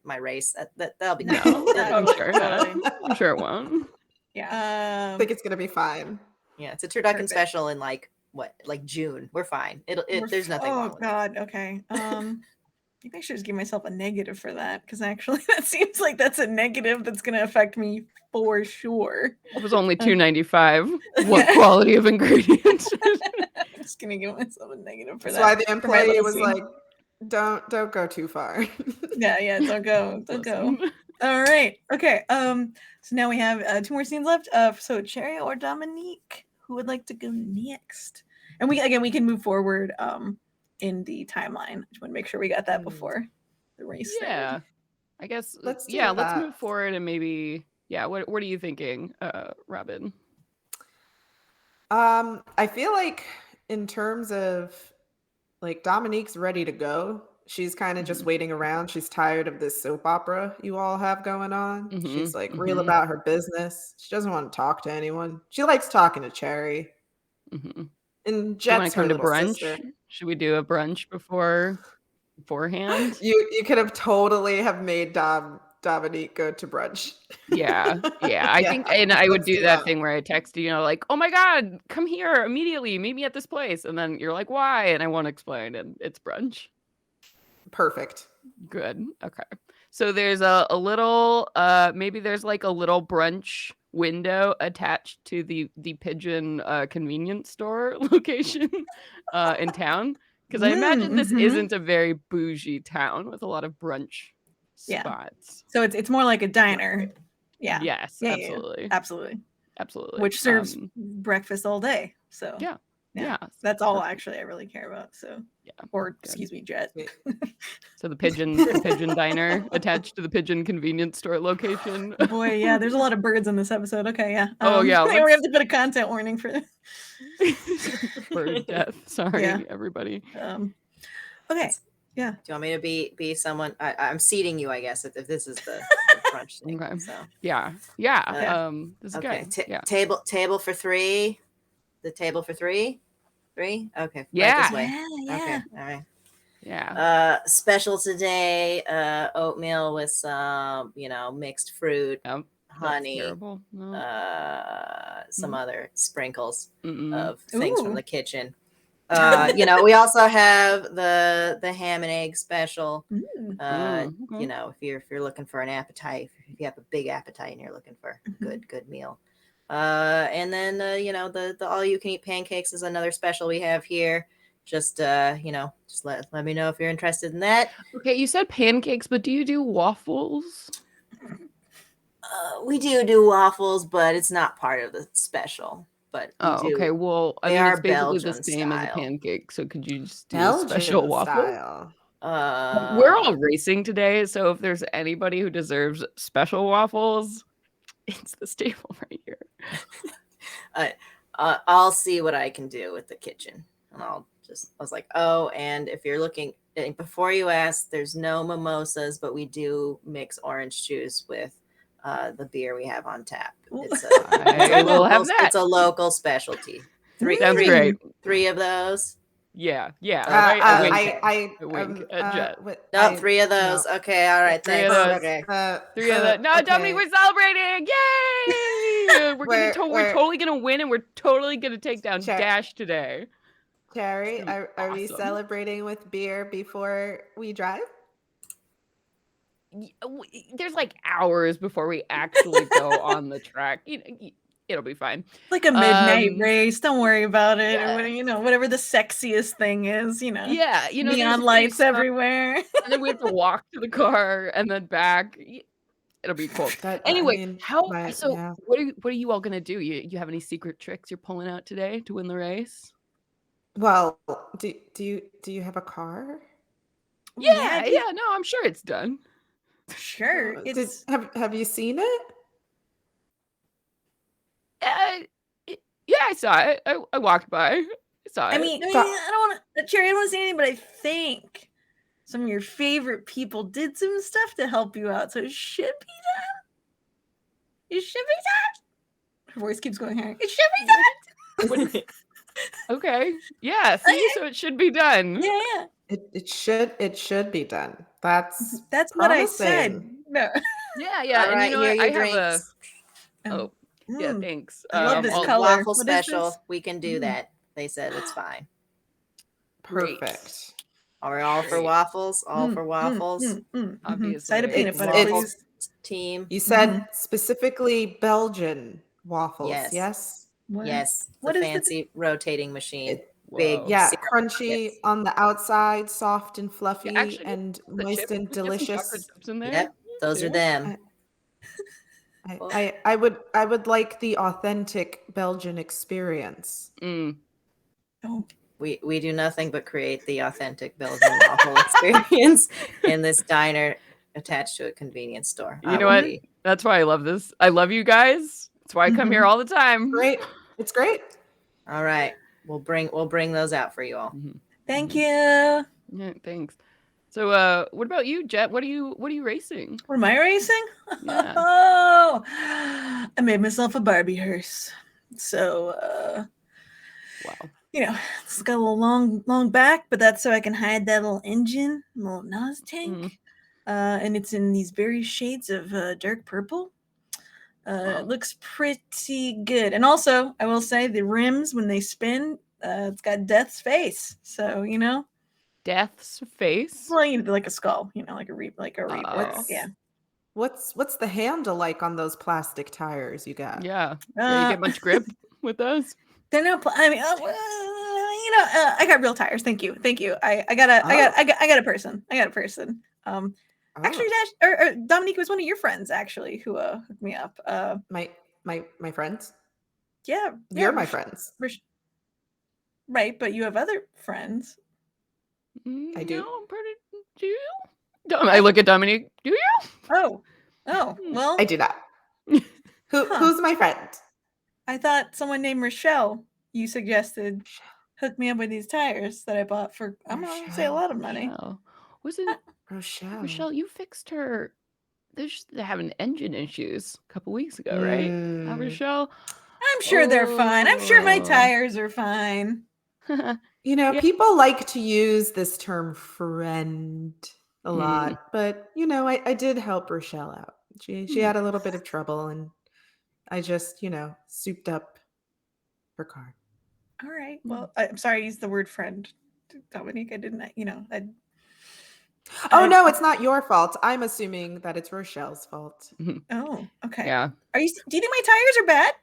race. That'll be No, good. I'm sure. I'm sure it won't. Yeah. I think it's gonna be fine. Yeah, it's a turducken Perfect. special in like June. We're fine. There's nothing wrong with it. Oh God. Okay. Maybe I should just give myself a negative for that because actually that seems like that's a negative that's going to affect me for sure. It was only $2.95. What quality of ingredients? I'm just going to give myself a negative for That's that. why the for my employee was little like, don't go too far. yeah, don't go. Listen. All right. Okay. So now we have 2 more scenes left. So Cherry or Dominique, who would like to go next? And we can move forward in the timeline. Just want to make sure we got that before the race. Yeah. I guess Let's do let's that. move forward and maybe what are you thinking, Robin? I feel like in terms of like Dominique's ready to go. She's kind of just waiting around. She's tired of this soap opera you all have going on. She's like real about her business. She doesn't want to talk to anyone. She likes talking to Cherry. Mm-hmm. And Do you want Jet's to come her to little brunch? sister. Should we do a brunch beforehand? You could have totally have made Dominique go to brunch. Yeah. I think, and I would let's do do that that. thing where I text you, like, oh my God, come here immediately, meet me at this place, and then you're like, why? And I won't explain, and it's brunch. Perfect. Good. Okay. So there's a little, maybe there's like a little brunch window attached to the Pigeon convenience store location in town. Because I imagine this isn't a very bougie town with a lot of brunch spots. So it's more like a diner. Yeah. Yes, Yeah, absolutely. Absolutely. Which serves breakfast all day. So yeah. That's all actually I really care about. So or excuse me, Jet. So the pigeon diner attached to the Pigeon convenience store location. Boy, yeah, there's a lot of birds in this episode. Okay, yeah. We're gonna have to put a content warning for bird death. Sorry, everybody. Okay. Yeah. Do you want me to be someone? I'm seating you, I guess, if this is the brunch thing. Okay. So Yeah. This is good. Table for 3. The table for 3. 3. Okay. Yeah. Right this way. Yeah. Okay. All right. Yeah. Special today. Oatmeal with some, mixed fruit, honey, terrible. No. some other sprinkles of Ooh. things from the kitchen. We also have the ham and egg special. If you're looking for an appetite, if you have a big appetite and you're looking for a good meal. And then the all you can eat pancakes is another special we have here. Just let me know if you're interested in that. Okay, you said pancakes, but do you do waffles? We do waffles, but it's not part of the special. but we Oh, okay. do. Well, I They mean, are it's basically the Belgian same as a style. pancake. So could you just do a special Belgian waffle? style. We're all racing today, so if there's anybody who deserves special waffles, it's the staple right here. I'll see what I can do with the kitchen, and I was like, oh, and if you're looking, before you ask, there's no mimosas, but we do mix orange juice with the beer we have on tap. It's I will have that. It's a local specialty. Sounds great. 3 of those. Yeah. Okay. I wink at Jet. No, 3 of those. No. Okay, all right. 3 Thanks. of those. Okay. 3 of those. No, okay. Dominique, we're celebrating! Yay! We're totally gonna win, and we're totally gonna take down Dash today. Cherry, are we awesome. celebrating with beer before we drive? There's like hours before we actually go on the track. It'll be fine. Like a midnight race. Don't worry about it. Yeah. Or whatever the sexiest thing is, Yeah, neon lights everywhere. And then we have to walk to the car and then back. It'll be cool. Anyway, what are you all gonna do? You have any secret tricks you're pulling out today to win the race? Well, do you have a car? Yeah. No, I'm sure it's done. Sure. Have you seen it? Yeah, I saw it. I walked by. I saw it. I mean, I don't want to, Cherry, I don't want to say anything, but I think some of your favorite people did some stuff to help you out, so it should be done. It should be done. Her voice keeps going higher. It should be done. Okay. Yeah. See, so it should be done. Yeah. It should be done. That's what I said. No. Yeah. All right, and I have yeah, thanks. I love this color. Waffle special. We can do that. They said it's fine. Perfect. Are we all for waffles? All for waffles? Obviously. Side of peanut butter, please. Team. You said specifically Belgian waffles, yes? Yes. What is fancy rotating machine. Big. Yeah, crunchy on the outside, soft and fluffy, and moist and delicious. Yep, those are them. I would like the authentic Belgian experience. Oh. We do nothing but create the authentic Belgian waffle experience in this diner attached to a convenience store. You know what? That's why I love this. I love you guys. That's why I come here all the time. Great. It's great. All right. We'll bring those out for you all. Thank you. Yeah, thanks. So what about you, Jet? What are you racing? What am I racing? Yeah. Oh, I made myself a Barbie hearse. So wow. It's got a little long back, but that's so I can hide that little engine, little nose tank. And it's in these various shades of dark purple. It looks pretty good. And also, I will say the rims, when they spin, it's got Death's face. So, Death's face? Well, like a skull, like a reap. Yeah. What's the handle like on those plastic tires you got? Yeah. You get much grip with those? They're not. I got real tires. Thank you. I got a person. Actually, Dash or Dominique was one of your friends actually who hooked me up. My friends. Yeah, you're my friends. Right, but you have other friends. I do. No, I'm pretty. Do you? I look at Dominique. Do you? Oh, well. I do not. Who's my friend? I thought someone named Rochelle, you suggested, hooked me up with these tires that I bought for, I'm going to say, a lot of money. Rochelle. Wasn't Rochelle, you fixed her. They're just having engine issues a couple weeks ago, right? Rochelle? I'm sure they're fine. I'm sure my tires are fine. People like to use this term friend a lot, but, I did help Rochelle out. She had a little bit of trouble, and I just, souped up her car. All right. Well, I'm sorry I used the word friend, Dominique. I didn't, Oh, no, it's not your fault. I'm assuming that it's Rochelle's fault. Oh, okay. Yeah. Do you think my tires are bad?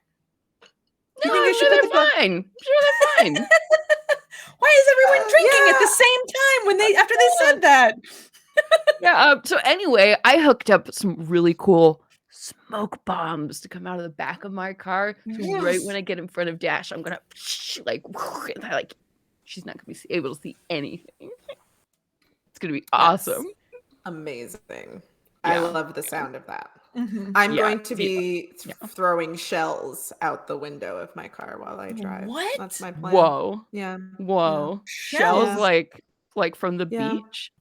No, I'm sure they're fine. Sure they're fine. Why is everyone drinking at the same time after they said that? Yeah. So anyway, I hooked up some really cool smoke bombs to come out of the back of my car. So right Yes. when I get in front of Dash, I'm gonna like she's not gonna be able to see anything. It's gonna be awesome. Amazing. Yeah. I love the sound of that. Mhm. I'm Yeah, going to be yeah. throwing shells out the window of my car while I drive. What? That's my plan. Whoa. Yeah. Whoa. Shells Yeah. like from the Yeah. beach?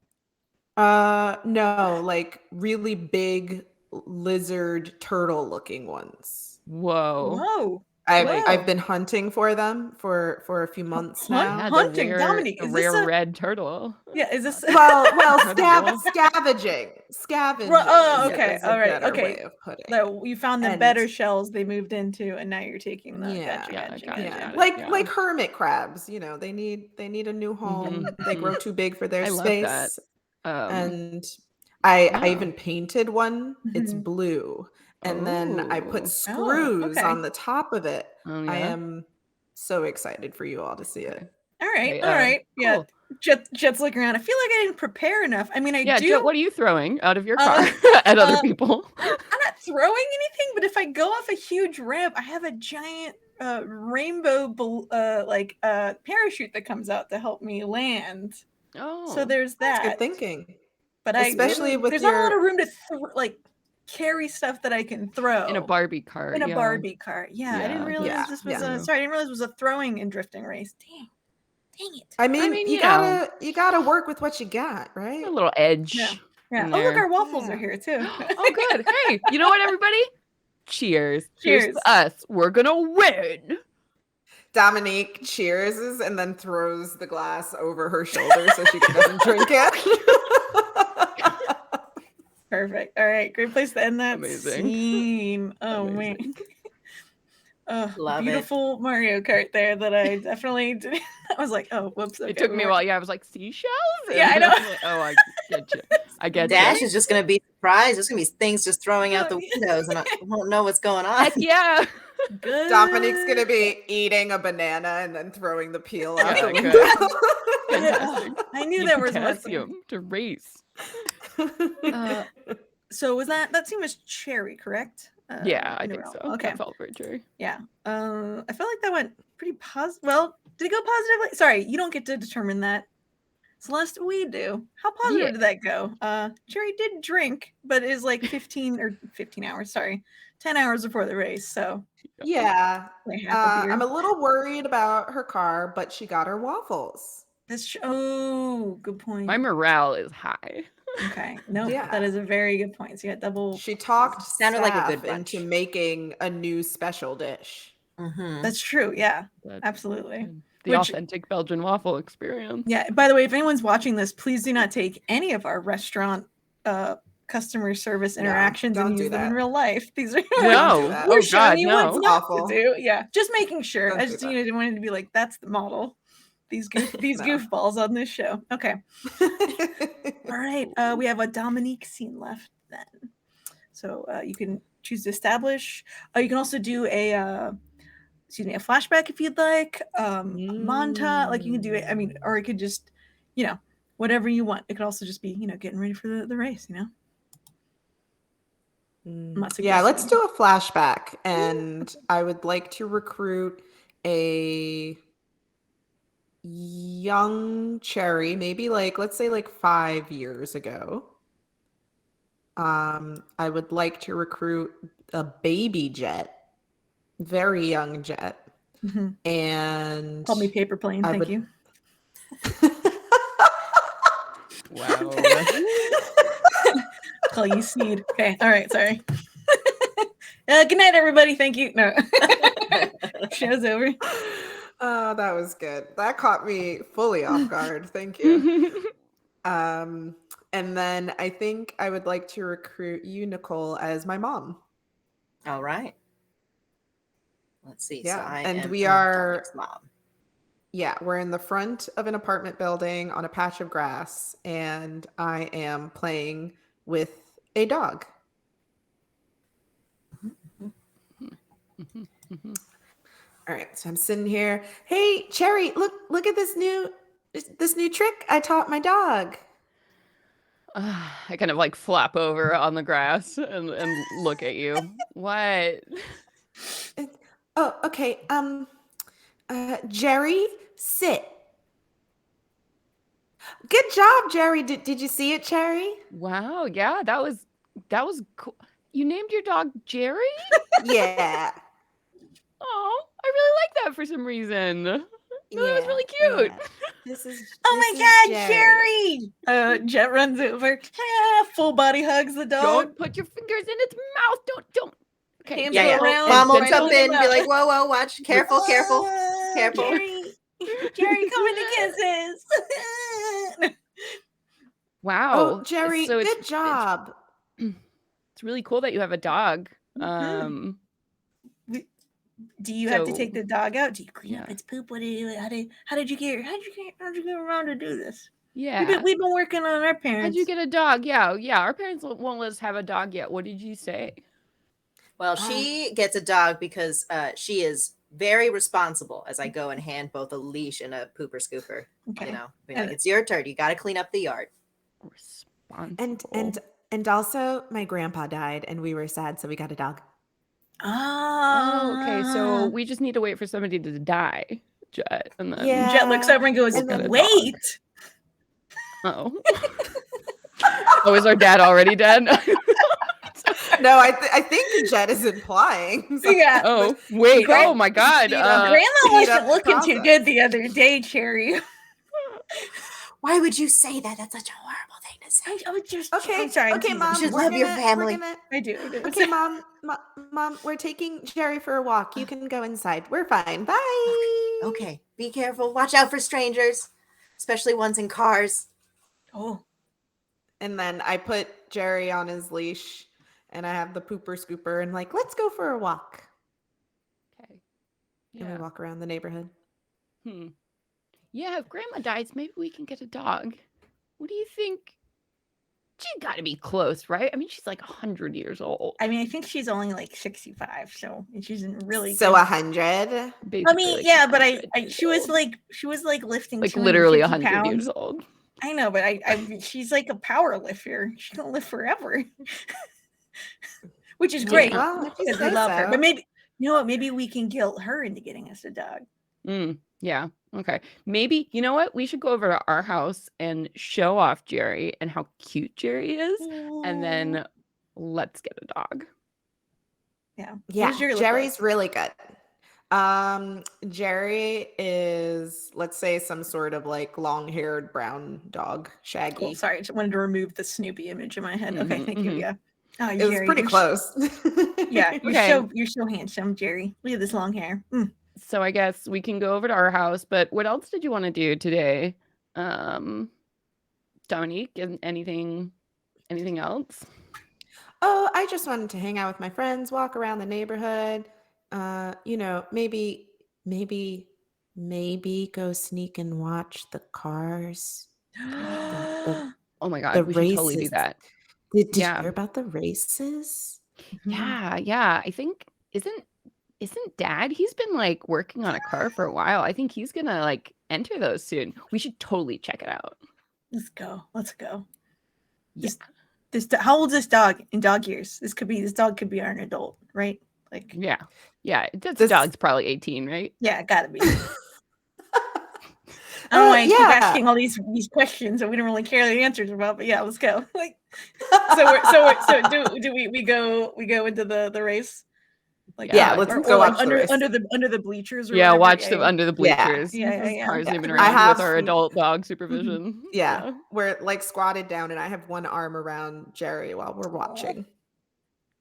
No, like really big lizard turtle looking ones. Whoa. Whoa. I've been hunting for them for a few months now. Yeah, Hunting, the Dominique, is this rare a- red turtle. Yeah, is this Well, Incredible. scavenging. Scavenging Oh, is, okay. is a All right. better Okay. way of putting it. that you found the And- better shells they moved into, and now you're taking the Yeah. gotcha, Yeah, gotcha, got it, gotcha. got it. Like yeah. like hermit crabs, you know, they need a new home. They grow too big for their I love that. space. Um, And I yeah. even painted one. It's Mhm. blue. And then I put Oh. screws okay. on the top of it. Oh, I yeah? am so excited for you all to see it. All right. Okay, All right. Yeah. cool. Jet's looking around. I feel like I didn't prepare enough. I mean, I Yeah, do. Jet, what are you throwing out of your Uh, car at other people? I'm not throwing anything, but if I go off a huge ramp, I have a giant rainbow parachute that comes out to help me land. Oh. So there's That's that. good thinking. But Especially with there's not a lot your- of room to carry stuff that I can throw In a Barbie car. in a yeah. Barbie cart. Yeah, I didn't Yeah. realize Yeah, this was yeah. sorry, I didn't realize it was a throwing and drifting race. Dang it. I mean, mean, you you know. gotta work with what you got, right? A little edge. Yeah. Yeah. in Oh, look, there. our waffles are Yeah. here too. Oh, good. Hey, you know what, everybody? Cheers. Here's Cheers. to us. We're gonna win. Dominique cheers and then throws the glass over her shoulder so she doesn't drink it. Perfect. All right, great place to end that Amazing. scene. Oh man. Amazing. Love it. Beautiful Mario Kart there that I definitely did. I was like, oh, whoops. Okay, It took we me a weren't- while. Yeah, I was like, seashells? Yeah, I And know. I'm like, oh, I get you. I get Dash you. is just gonna be surprised. There's gonna be things just throwing out the windows, and I won't know what's going on. Heck yeah. Good. Dominique's gonna be eating a banana and then throwing the peel out Yeah, the good. window. Fantastic. I knew Need that was one thing. potassium to race. So was that scene was Cherry, correct? Yeah, I in a think row. so. Okay. That felt very true. Yeah. I felt like that went pretty positive. Well, did it go positively? Sorry, you don't get to determine that. Celeste, we do. How positive Yeah. did that go? Cherry did drink, but it is like 15 hours, sorry. 10 hours before the race. So Yeah. like half a beer. I'm a little worried about her car, but she got her waffles. Oh, good point. My morale is high. Okay. No, Yeah. that is a very good point. So you got double. She talked Sounded like a good staff into bunch. making a new special dish. Mhm. That's true. Yeah, That's absolutely. good. The Which- authentic Belgian waffle experience. Yeah. By the way, if anyone's watching this, please do not take any of our restaurant customer service No, interactions don't and do use them in that. real life. These are No. do that. we're Oh, showing God, you no. what's not Awful. to do. Yeah, just making sure. Don't I do just that. didn't want it to be like that's the model. These these No. goofballs on this show. Okay. All right. We have a Dominique scene left then. So you can choose to establish. You can also do a flashback if you'd like. A montage, like you can do it. I mean, or it could just, whatever you want. It could also just be, getting ready for the race. not Yeah, let's suggesting. do a flashback. And I would like to recruit a young Cherry, maybe let's say 5 years ago. I would like to recruit a baby Jet, very young Jet. Mhm. And Call me paper plane. I Thank would- you. Wow. Call you Sneed. Okay. All right. Sorry. Good night, everybody. Thank you. No. Show's over. Oh, that was good. That caught me fully off guard. Thank you. And then I think I would like to recruit you, Nicole, as my mom. All right. Let's see. So Yeah, I and am we are- Dominic's mom. Yeah, we're in the front of an apartment building on a patch of grass, and I am playing with a dog. All right, so I'm sitting here. Hey, Cherry, look at this new trick I taught my dog. I kind of like flop over on the grass and look at you. What? Oh, okay. Jerry, sit. Good job, Jerry. Did you see it, Cherry? Wow, yeah, that was cool. You named your dog Jerry? Yeah. Oh, I really like that for some reason. No, that was really cute. Yeah. This is Oh my God, Jerry! Jet runs over, full body hugs the dog. Don't put your fingers in its mouth. Don't. Okay. Hands Yeah. around. Mom will right jump on the in and be mouth. like, whoa, watch. Careful. Jerry, Jerry, come into kisses. Wow. Oh, Jerry, So good job. It's really cool that you have a dog. Do you have to take So- the dog out? Do you clean up Yeah. its poop? What do you? How did you get around to do this? Yeah. We've been working on our parents. How'd you get a dog? Yeah. Our parents won't let us have a dog yet. What did you say? Well, she gets a dog because she is very responsible as I go and hand both a leash and a pooper scooper. Okay. You know, being like, it's your turn. You got to clean up the yard. Responsible. And also my grandpa died and we were sad, so we got a dog. Oh, okay. So Ah. we just need to wait for somebody to die, Jet, and then Yeah. Jet looks over and goes, And then- "Wait." Oh. Oh, is our dad already dead? No, I think Jet is implying. So- Yeah. Oh, wait. Gran- Oh my God. Speed up. Grandma speed wasn't up the looking too process. good the other day, Cherry. Why would you say that? That's such a horrible thing to say. I was just Okay, I'm sorry. I'm okay, teasing. Mom. You should we're love your gonna- family. we're gonna- I do. Okay, Mom, we're taking Jerry for a walk. You can go inside. We're fine. Bye. Okay, be careful. Watch out for strangers, especially ones in cars. Oh. And then I put Jerry on his leash and I have the pooper scooper and like, let's go for a walk. Okay. And we Yeah. walk around the neighborhood. Yeah, if grandma dies, maybe we can get a dog. What do you think? She's got to be close, right? I mean, she's like 100 years old. I mean, I think she's only like 65, so she isn't really. So good. 100. I Basically, mean, like yeah, but 100 I years she was old. like lifting like literally 250 100 pounds. years old. I know, but I she's like a power lifter. She can live forever, which is great Well, if you because we say love her. so. But maybe you know what? Maybe we can guilt her into getting us a dog. Yeah. Okay. Maybe, you know what? We should go over to our house and show off Jerry and how cute Jerry is. And then let's get a dog. Yeah, What Yeah, does Jerry look Jerry's like? really good. Jerry is, let's say, some sort of like long-haired brown dog, shaggy. Cool. Sorry, I just wanted to remove the Snoopy image in my head. Okay, Mhm, thank you. mhm. Yeah. Oh, It was Jerry, pretty you're close. Yeah, Okay. you're so handsome, Jerry. Look at this long hair. So I guess we can go over to our house, but what else did you want to do today? Dominique, anything else? Oh, I just wanted to hang out with my friends, walk around the neighborhood. Maybe go sneak and watch the cars. Mm. Oh my God, The we should totally do races. that. Did you Yeah. hear about the races? Yeah. I think isn't Dad? He's been like working on a car for a while. I think he's gonna like enter those soon. We should totally check it out. Let's go. Yeah. How old's this dog in dog years? This dog could be an adult, right? Like, Yeah. This This- dog's probably 18, right? yeah, gotta be. I don't know why I keep yeah. asking all these questions that we don't really care the answers about, but yeah, let's go. Like, so do we go into the race? Like, Yeah, let's or, go like watch the under race. under the bleachers. Or Yeah, whatever. watch them under the Yeah. bleachers. Yeah. Cars zooming I around have with our some- adult dog supervision. Yeah, we're like squatted down, and I have one arm around Jerry while we're watching.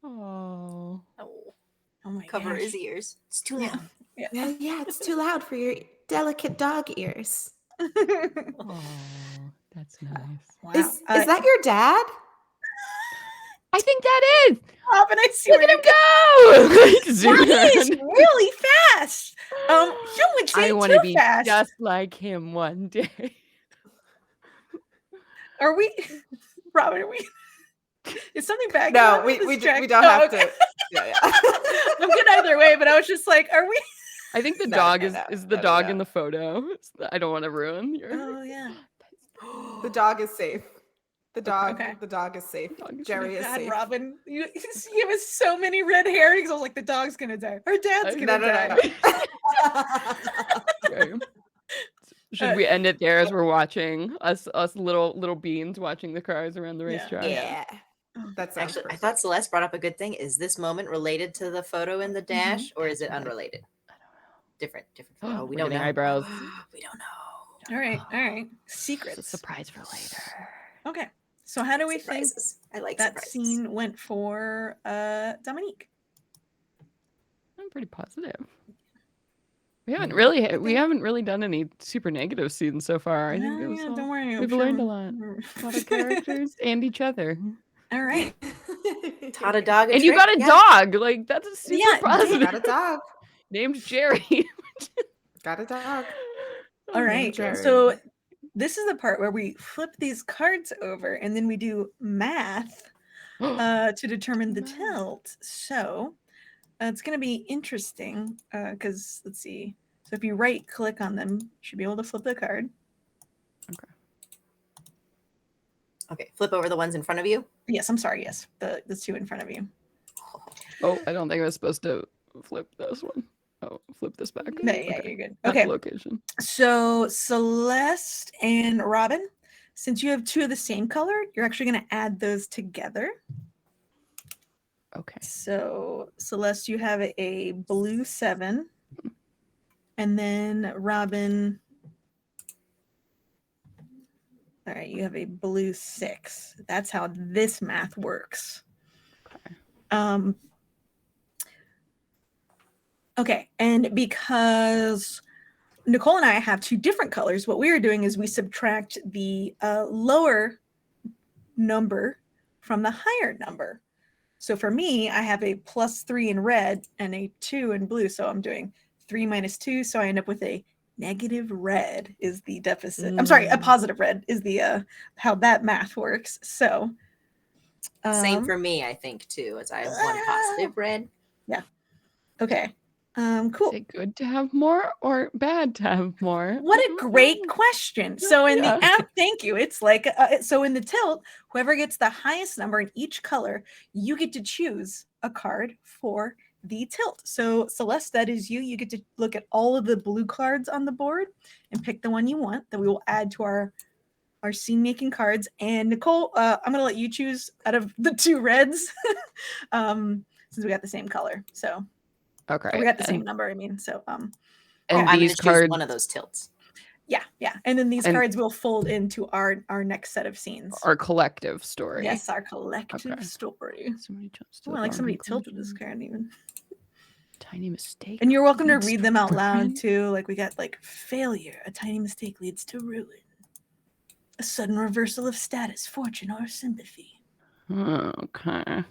Oh. Oh my Cover gosh. his ears. It's too loud. Yeah. Yeah, it's too loud for your delicate dog ears. Oh, that's nice. Wow. Is that your dad? I think that is. Robin, I see Look where at him go! Like, zoom That is around. really fast. Some would say I want too to be fast. just like him one day. Are we, Robin? Are we? Is something bad? No, going on with we this track? don't Oh, have okay. to. Yeah. I'm good either way, but I was just like, are we? I think the No, dog no, is no, the no, dog no. in the photo. I don't want to ruin your. Oh yeah. The dog is safe. The dog. Okay. The dog is safe. Dog is Jerry is God, safe. Robin, you gave us so many red herrings. I was like, the dog's gonna die. Her dad's gonna die. Okay. Should we end it there as we're watching us little beans watching the cars around the Yeah. racetrack? Yeah. That sounds Actually, I perfect. thought Celeste brought up a good thing. Is this moment related to the photo in the dash, or is it unrelated? Different photo. Oh, we Look don't at the know. eyebrows. We don't know. All right. It's a Secrets. surprise for later. Okay. So how do we think Surprises. I like that surprises. scene went for Dominique? I'm pretty positive. We haven't really done any super negative scenes so far. I think it was don't worry. we've learned a lot about our characters and each other. All right. Taught a dog a And you trick. got a Yeah. dog. Like that's a super Yeah, positive. Got a dog. Named Jerry. Got a dog. All right. Jerry. So this is the part where we flip these cards over and then we do math to determine the tilt. So it's going to be interesting because let's see. So if you right click on them, you should be able to flip the card. Okay, flip over the ones in front of you. Yes, I'm sorry. Yes, the two in front of you. Oh, I don't think I was supposed to flip this one. Oh, flip this back. No, yeah, you're good. Not Okay. the location. So Celeste and Robin, since you have two of the same color, you're actually going to add those together. Okay. So Celeste, you have a blue 7, and then Robin. All right, you have a blue 6. That's how this math works. Okay. Okay, and because Nicole and I have two different colors, what we are doing is we subtract the lower number from the higher number. So for me, I have a +3 in red and a 2 in blue. So I'm doing 3 minus 2. So I end up with a negative red is the deficit. I'm sorry, a positive red is the how that math works. So Same for me, I think, too, as I have one positive red. Yeah. Okay. Cool. Is it good to have more or bad to have more? What a great question. So in the app, thank you. It's like, so in the tilt, whoever gets the highest number in each color, you get to choose a card for the tilt. So Celeste, that is you. You get to look at all of the blue cards on the board and pick the one you want that we will add to our scene making cards. And Nicole, I'm going to let you choose out of the two reds since we got the same color. So Okay. we got the same number. I mean, so and I'm these going to choose cards one of those tilts. yeah. And then these cards will fold into our next set of scenes. our collective story. Yes, our collective Okay. story. Somebody jumps to Oh, the I like bottom somebody conclusion. tilted this card even. Tiny mistake. And you're welcome to leads read them out loud ruin. too. Like we got like failure, a tiny mistake leads to ruin. A sudden reversal of status, fortune, or sympathy. Okay.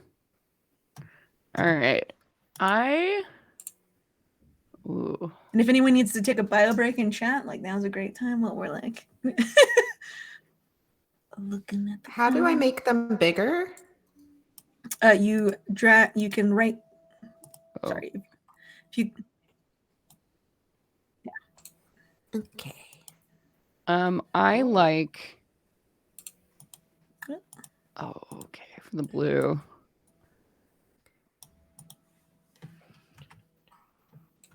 All right. Ooh. And if anyone needs to take a bio break in chat, like now's a great time while we're like looking at the How do I phone. make them bigger? You can write. Oh. Sorry. If you Okay. I like. Oh, okay. For the blue.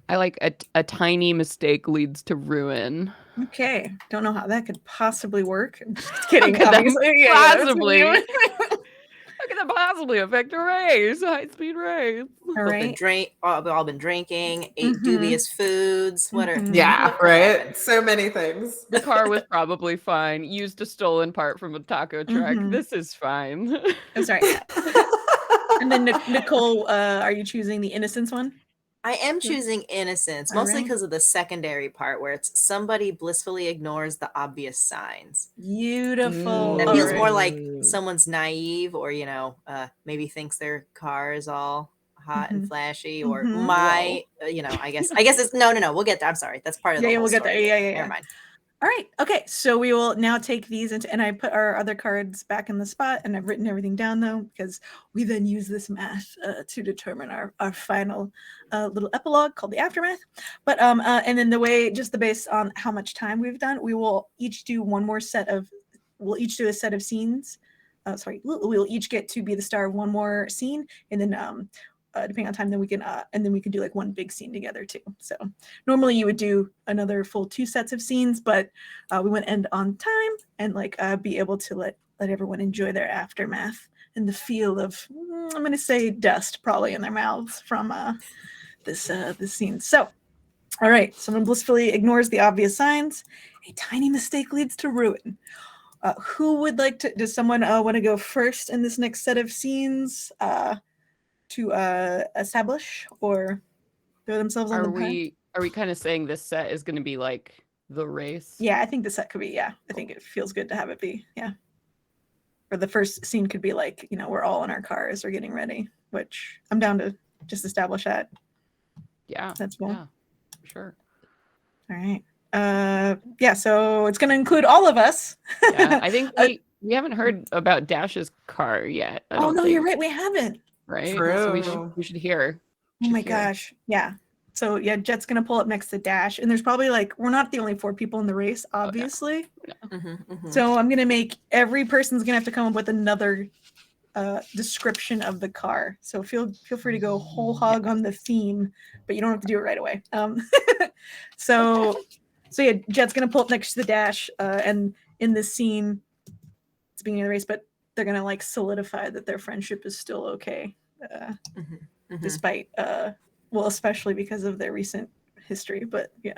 I like a tiny mistake leads to ruin. okay, don't know how that could possibly work. I'm just kidding. How could that Obviously, yeah, that was possibly? you. How could that possibly affect a race? High speed race. All We've right. all been drinking, ate Mhm. dubious foods. What are Mhm. Yeah, what right. happened? So many things. The car was probably fine. Used a stolen part from a taco truck. Mhm. This is fine. I'm sorry. And then Nicole, are you choosing the innocence one? I am choosing innocence, All mostly right. because of the secondary part where it's somebody blissfully ignores the obvious signs. Beautiful. That All feels right. more like someone's naive, or maybe thinks their car is all hot and Mhm. flashy, or Mhm. I guess it's no. We'll get there. I'm sorry, that's part of the Yeah, whole we'll get there. story. Yeah. Never mind. All right. Okay. So we will now take these and I put our other cards back in the spot, and I've written everything down though, because we then use this math to determine our final little epilogue called the aftermath. But and then based on how much time we've done, we'll each do a set of scenes we'll each get to be the star of one more scene, and then depending on time, then we can do like one big scene together too. So normally you would do another full 2 sets of scenes, but we want to end on time and like be able to let everyone enjoy their aftermath and the feel of I'm going to say dust probably in their mouths from this scene. So all right, someone blissfully ignores the obvious signs. A tiny mistake leads to ruin. Who would like to? Does someone want to go first in this next set of scenes? To establish or throw themselves on the pile? Are we kind of saying this set is going to be like the race? Yeah, I think the set could be. Yeah, I think it feels good to have it be. Yeah, or the first scene could be like we're all in our cars, we're getting ready, which I'm down to just establish that. Yeah, that's cool. Yeah, sure. All right. Yeah, so it's going to include all of us. Yeah, I think we haven't heard about Dash's car yet. Oh no, you're right, we haven't. Right? True. So we should hear. Oh my gosh. Yeah. So yeah, Jet's gonna pull up next to Dash, and there's probably like we're not the only 4 people in the race, obviously. So I'm gonna make every person's gonna have to come up with another description of the car. So feel free to go whole hog on the theme, but you don't have to do it right away. So yeah, Jet's gonna pull up next to the Dash, and in this scene, it's the beginning of the race, but they're gonna like solidify that their friendship is still okay. Despite well, especially because of their recent history, but yeah.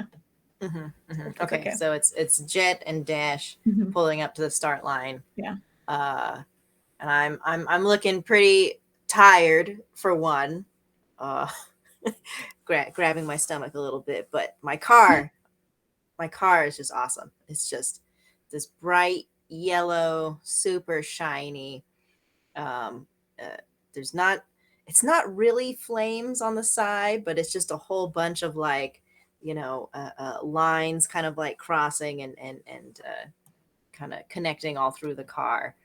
Okay, so it's Jet and Dash pulling up to the start line. Yeah. And I'm looking pretty tired for one. Grabbing my stomach a little bit, but my car is just awesome. It's just this bright yellow, super shiny. It's not really flames on the side, but it's just a whole bunch of like, lines kind of like crossing and kind of connecting all through the car,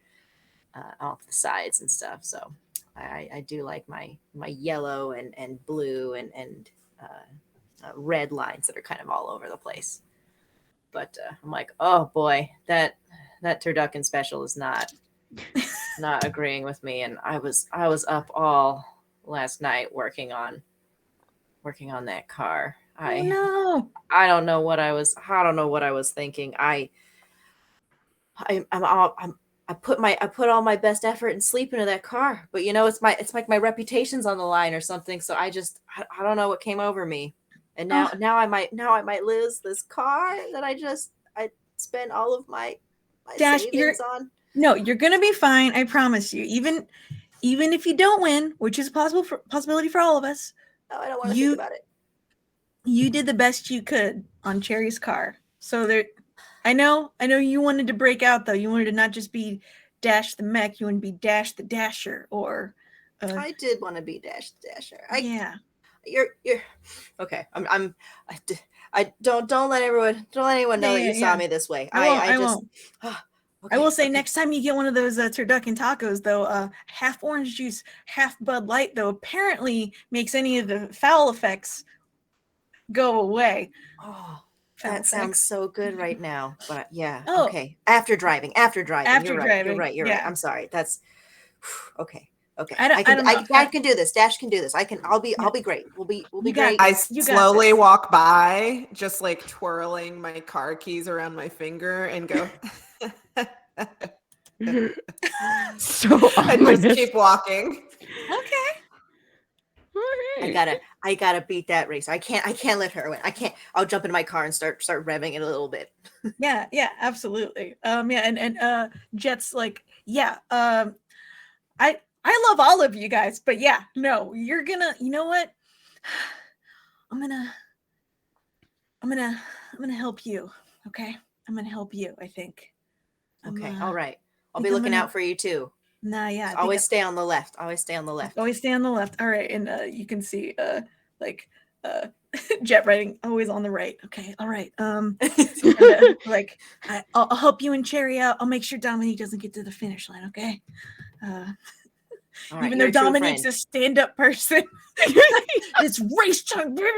off the sides and stuff. So I do like my yellow and blue and red lines that are kind of all over the place. But I'm like, oh boy, that turducken special is not agreeing with me, and I was up all last night working on that car. I don't know what I was thinking. I put all my best effort and sleep into that car, but it's like my reputation's on the line or something. So I don't know what came over me, and now I might lose this car that I spent all of my Dash, savings on. No, you're gonna be fine. I promise you. Even if you don't win, which is a possibility for all of us. No, I don't want to think about it. You did the best you could on Cherry's car. So I know you wanted to break out though. You wanted to not just be Dash the mech. You want to be Dash the Dasher, or. I did want to be Dash the Dasher. Yeah. You're okay. I don't let anyone know that you saw me this way. I won't. Okay, I will say next time you get one of those turducken tacos, though, half orange juice, half Bud Light, though, apparently makes any of the foul effects go away. Oh, that sounds so good right now. But yeah, okay. After driving. You're right. I'm sorry. That's okay. Okay, I can do this. Dash can do this. I'll be great. We'll be great. I slowly walk by, just like twirling my car keys around my finger, and go. So I just keep walking. Okay. Right. I gotta beat that race. I can't let her win. I'll jump into my car and start revving it a little bit. Yeah, absolutely. And Jet's like, I love all of you guys, but yeah, no, you're gonna, you know what? I'm gonna help you. Okay. I'm gonna help you, I think. Okay. All right. I'll be looking out for you too. Nah, yeah. Always stay on the left. All right. And you can see Jet writing always on the right. Okay. All right. Like I'll help you and Cherry out. I'll make sure Dominique doesn't get to the finish line. Okay. All right, Even you're though a true Dominique's friend. a stand-up person. It's race time, baby.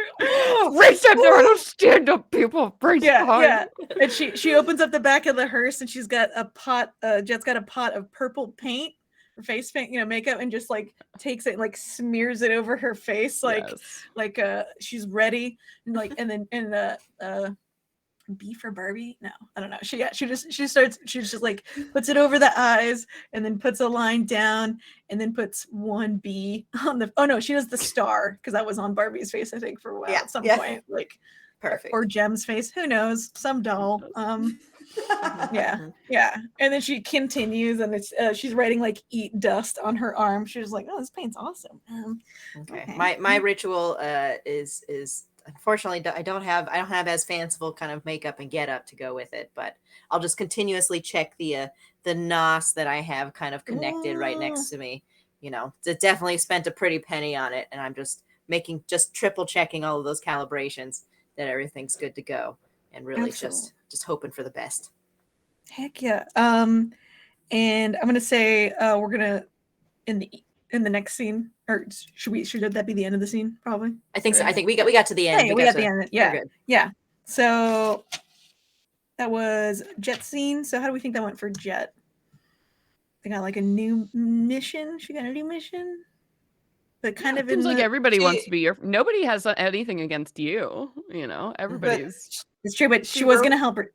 Race time, there are no stand-up people. Race Yeah, time. yeah. And she opens up the back of the hearse and she's got a pot. Jet's got a pot of purple paint, or face paint, makeup, and just like takes it and like smears it over her face, Yes. like she's ready, and like B for Barbie. No, I don't know. She just like puts it over the eyes and then puts a line down and then puts one B on the. Oh no, she does the star because that was on Barbie's face, I think, for a while at some point, like. Perfect. Or Jem's face, who knows? Some doll. Yeah, yeah. And then she continues, and it's she's writing like "eat dust" on her arm. She's like, "Oh, this paint's awesome." Okay. My ritual is unfortunately I don't have as fanciful kind of makeup and get up to go with it, but I'll just continuously check the nos that I have kind of connected right next to me. It definitely spent a pretty penny on it, and I'm just triple checking all of those calibrations that everything's good to go, and really just hoping for the best. Heck yeah. And I'm gonna say we're gonna in the next scene, or should that be the end of the scene? Probably. I think so. I think we got to the end. Hey, we got the end. Yeah, good. Yeah. So that was Jet's scene. So how do we think that went for Jet? They got like a new mission. She got a new mission. But kind of seems like everybody wants to be your. Nobody has anything against you. Everybody's. It's true, but she was gonna help her.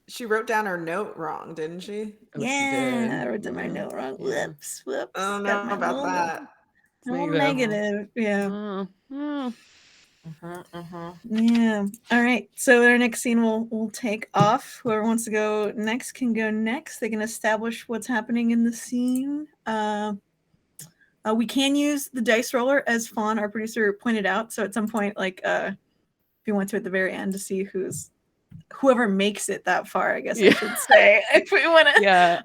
She wrote down her note wrong, didn't she? Yeah, I wrote down my note wrong. Whoops. I don't know about that. No negative. Yeah. Yeah. All right. So our next scene will take off. Whoever wants to go next can go next. They can establish what's happening in the scene. We can use the dice roller, as Fawn, our producer, pointed out. So at some point, like if you want to at the very end to see whoever makes it that far, I guess I should say. If we want to, yeah.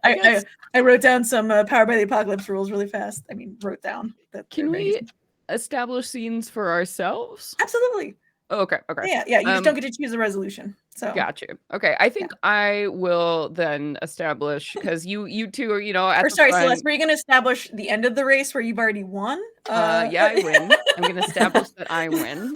I wrote down some Powered by the Apocalypse rules really fast. I mean, wrote down that. Can we establish scenes for ourselves? Absolutely. Oh, okay. Yeah. You just don't get to choose a resolution. So got you. Okay, I think I will then establish, because you two are at the sorry, front. Celeste, were you going to establish the end of the race where you've already won? Yeah, I win. I'm going to establish that I win.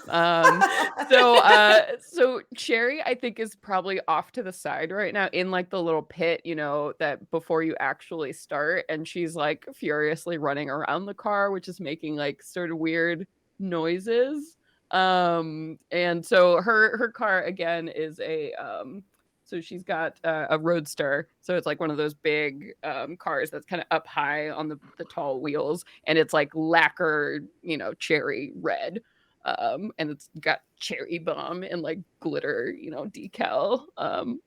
So Cherry, I think, is probably off to the side right now in like the little pit, that before you actually start, and she's like furiously running around the car, which is making like sort of weird noises. And so her car again is so she's got a roadster, so it's like one of those big cars that's kind of up high on the tall wheels, and it's like lacquer, cherry red, and it's got cherry bomb and like glitter, decal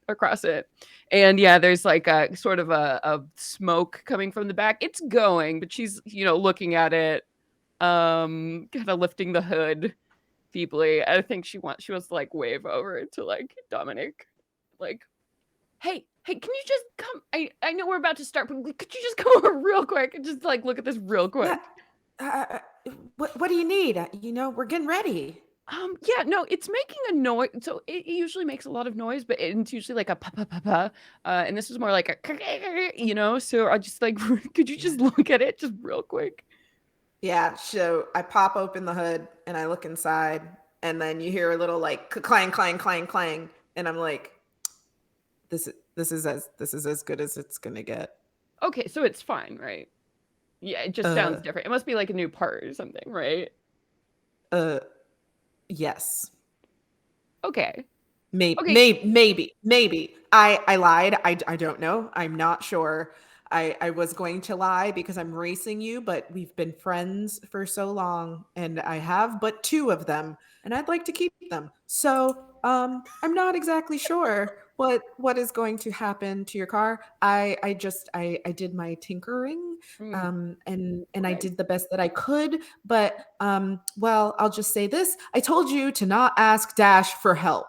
across it. And yeah, there's like a sort of a smoke coming from the back. It's going, but she's looking at it, kind of lifting the hood feebly. I think she wants to like wave over to like Dominic, like, hey, can you just come? I know we're about to start, but could you just come over real quick and just like look at this real quick? Yeah. What do you need? We're getting ready. Yeah, no, it's making a noise. So it usually makes a lot of noise, but it's usually like a pa pa pa pa. And this is more like a, so I just like, could you just look at it just real quick? Yeah, so I pop open the hood and I look inside, and then you hear a little like clang, clang, clang, clang, and I'm like, this is as good as it's gonna get. Okay, so it's fine, right? Yeah, it just sounds different. It must be like a new part or something, right? Yes. Okay. Maybe. I lied. I don't know. I'm not sure. I was going to lie because I'm racing you, but we've been friends for so long, and I have but 2 of them, and I'd like to keep them. So I'm not exactly sure what is going to happen to your car. I did my tinkering, and I did the best that I could, but well, I'll just say this: I told you to not ask Dash for help.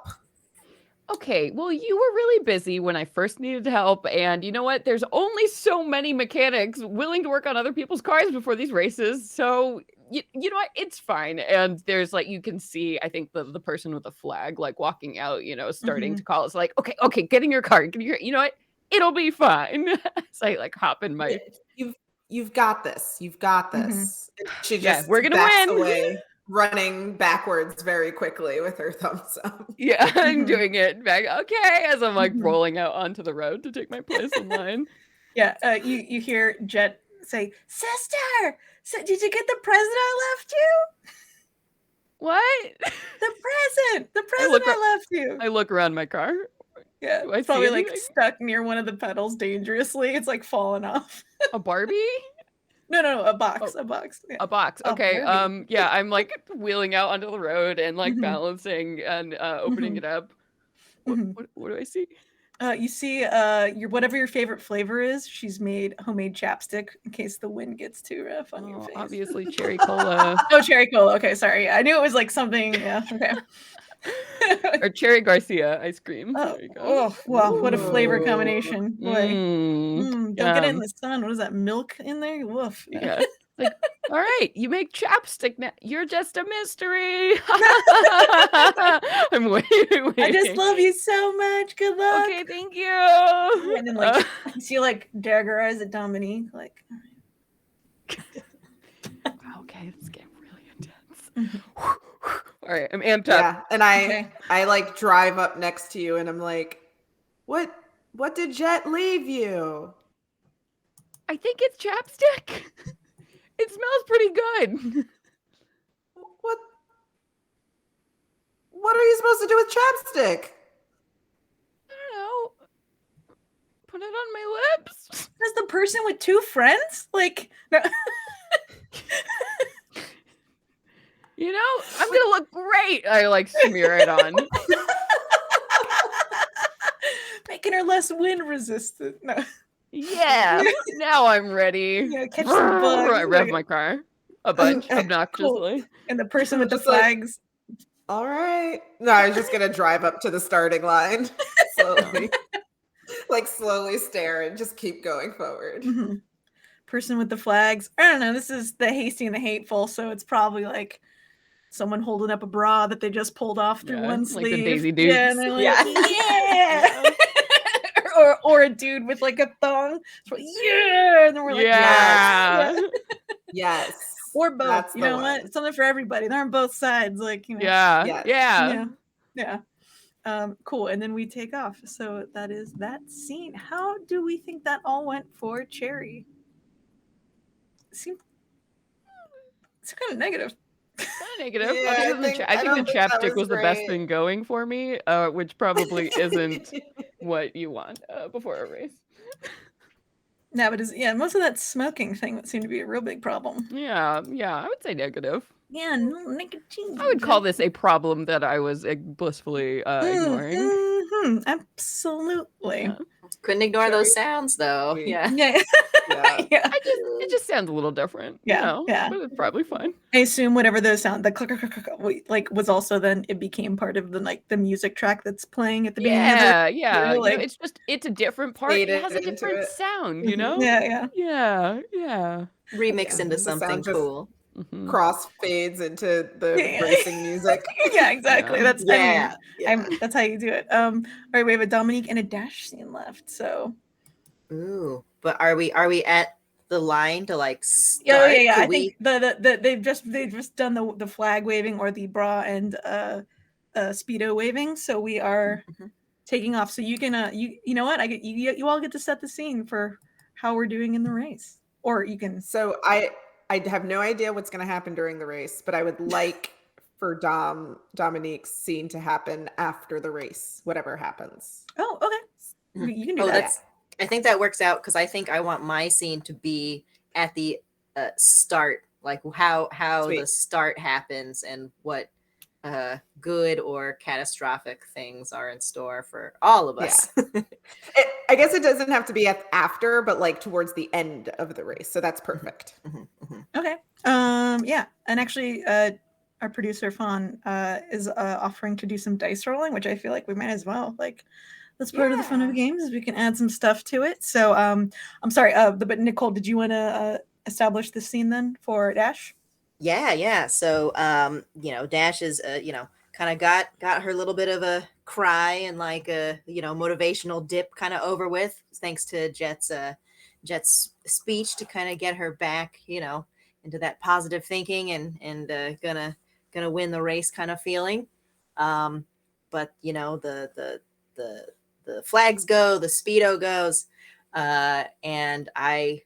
Okay, well, you were really busy when I first needed help, and you know what? There's only so many mechanics willing to work on other people's cars before these races, so you know what? It's fine. And there's like, you can see, I think the person with the flag like walking out, starting to call. It's like, okay, get in your car. You know what? It'll be fine. So I like hop in my. you've got this. You've got this. And she Yeah, just we're gonna backs win. away, running backwards very quickly with her thumbs up. Yeah, I'm doing it back. Okay, as I'm like Mhm. rolling out onto the road to take my place in line. Yeah, you hear Jet say, "Sister, so did you get the present I left you? What? The present look I left you." I look around my car. Yeah, Do I it's see probably like anything? stuck near one of the pedals dangerously. It's like falling off. A Barbie? No, a box, Oh, a box. Yeah. A box. A Okay. Barbie. Yeah, I'm like wheeling out onto the road and like Mhm. balancing and opening Mhm. it up. Mhm. What do I see? You see, your whatever your favorite flavor is, she's made homemade chapstick in case the wind gets too rough on your Oh, face. obviously cherry cola. Oh, cherry cola. Okay, sorry. I knew it was like something. Yeah. Okay. Or cherry Garcia ice cream. Oh, There you go. oh, wow, what a flavor Ooh. combination, boy. Don't get it in Yum. the sun. What is that, milk in there? Woof. Yeah. Like, all right, you make chapstick now. You're just a mystery. I'm waiting. I just love you so much. Good luck. Okay, thank you. And then like you see like dagger eyes at Dominique, like Okay, this game really intense. Mhm. All right, I'm amped up. Yeah, and I like drive up next to you, and I'm like, what did Jet leave you? I think it's chapstick. It smells pretty good. What are you supposed to do with chapstick? I don't know. Put it on my lips. as the person with two friends? Like no. You know, I'm gonna look great. I like smear it on. Making her less wind resistant. No. Yeah. Now I'm ready. Yeah, catch some bugs. I rev my car a bunch Cool. obnoxiously. And the person with the Just like- flags. All right. No, I was just gonna drive up to the starting line slowly. Like slowly stare and just keep going forward. Mhm. Person with the flags. I don't know. This is the Hasty and the Hateful, so it's probably like someone holding up a bra that they just pulled off through one like sleeve. the Daisy Yeah, and Dukes. they're like, yeah. or a dude with like a thong. It's like, yeah, and then we're like, Yeah. yes. Yes. Or both. That's You the know one. what? Something for everybody. They're on both sides. Like, you know. Yeah. Yes. Yeah. Yeah. Cool. And then we take off. So that is that scene. How do we think that all went for Cherry? It's kind of negative. Kind of negative. Yeah, Other I than think- the I I don't think the think that chapstick was was the best great. thing going for me, which probably isn't what you want before a race. No, but most of that smoking thing that seemed to be a real big problem. Yeah, I would say negative. Yeah, no nicotine. I would call this a problem that I was blissfully ignoring. Mm-hmm, absolutely. Yeah. Couldn't ignore those sounds though. We- Yeah. Yeah. Yeah. Yeah. It just sounds a little different. Yeah, You know, yeah. but it's probably fine. I assume whatever those sound, the click, click, click, click, like was also then it became part of the like the music track that's playing at the beginning of Yeah, it. yeah. You know, like- it's a different part. It Faded has a into different it. sound, you know? Yeah. Yeah. Remixed into The sound something just- cool. Mhm. Cross fades into the Yeah. racing music. Yeah, exactly. Yeah. That's Yeah. that's how you do it. All right, we have a Dominique and a Dash scene left. So Ooh. But are we at the line to like start? Oh, yeah. Could I think the they've just done the flag waving or the bra and speedo waving. So we are Mhm. taking off. So you can you know what? You all get to set the scene for how we're doing in the race. Or you can So I have no idea what's going to happen during the race, but I would like for Dominique's scene to happen after the race, whatever happens. Oh, okay. You can do Oh, that. I think that works out because I think I want my scene to be at the start, like how Sweet. the start happens and what good or catastrophic things are in store for all of us. I guess it doesn't have to be after, but like towards the end of the race. So that's perfect. Okay. Yeah. And actually, our producer Fawn is offering to do some dice rolling, which I feel like we might as well. Like, that's part of the fun of the games is we can add some stuff to it. So, I'm sorry. But Nicole, did you want to establish the scene then for Dash? Yeah. So, Dash is, kind of got her little bit of a cry and like a, motivational dip kind of over with, thanks to Jet's Jet's speech to kind of get her back, into that positive thinking and gonna win the race kind of feeling. But the flags go, the speedo goes, and I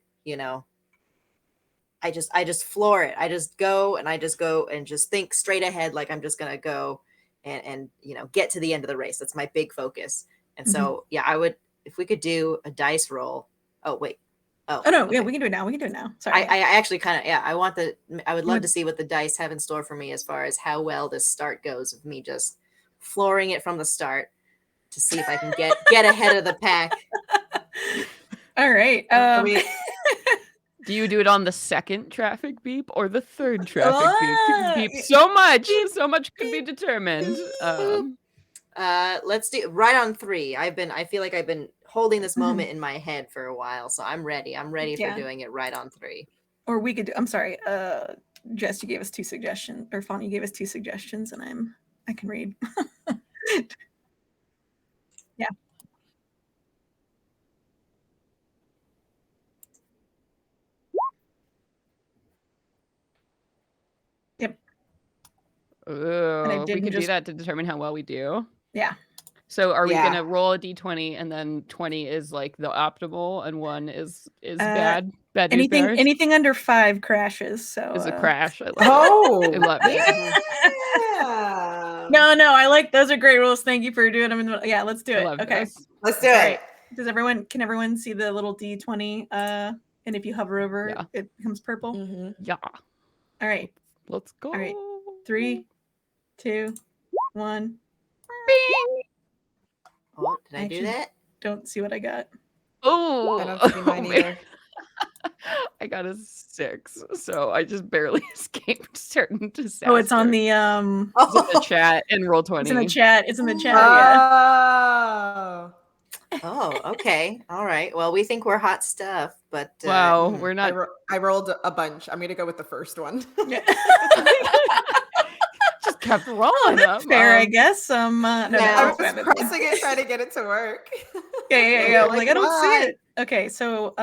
just floor it. I just go and just think straight ahead, like I'm just gonna go and get to the end of the race. That's my big focus. And so I would, if we could do a dice roll. Oh wait. Oh no, okay. Yeah, we can do it now. Sorry. I actually kind of I would love to see what the dice have in store for me as far as how well this start goes of me just flooring it from the start to see if I can get ahead of the pack. All right. Do you do it on the second traffic beep or the third traffic beep? So much can be determined. Let's do right on 3. I feel like I've been holding this moment in my head for a while, so I'm ready for doing it right on 3. Or we could do, I'm sorry, Jess, you gave us 2 suggestions, or Fawn, you gave us 2 suggestions, and I can read. Yeah. Yep. Oh, we could do that to determine how well we do. Yeah. So are we gonna roll a d20 and then 20 is like the optimal and 1 is bad? Bad news bears? Anything under 5 crashes. So is a crash. I love Oh, I love it. Yeah. No, I like those are great rules. Thank you for doing them. Yeah, let's do it. Okay, let's do it. Right. Can everyone see the little d20? And if you hover over, it becomes purple. Yeah. All right. Let's go. All right. 3, 2, 1. Bing! Oh, did I do that? Don't see what I got. Oh, I don't see mine either. I got a 6, so I just barely escaped certain disaster. Oh, it's on the It's in the chat in roll 20. It's in the chat. Oh, okay. All right. Well, we think we're hot stuff, but wow, we're not. I rolled a bunch. I'm gonna go with the first one. Just kept rolling. That's fair, I guess. I was pressing it, trying to get it to work. Yeah. Like I don't see it. Okay, so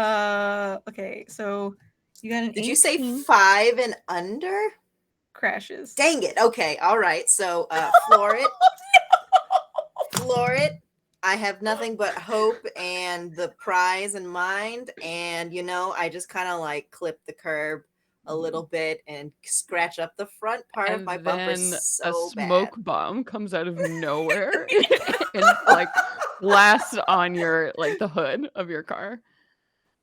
you got an. Did you say 5 and under? Crashes. Dang it. Okay. All right. So floor it. Floor it. I have nothing but hope and the prize in mind. And, I just kind of like clip the curb a little bit and scratch up the front part of my bumper. So a smoke bomb comes out of nowhere and like blasts on your the hood of your car.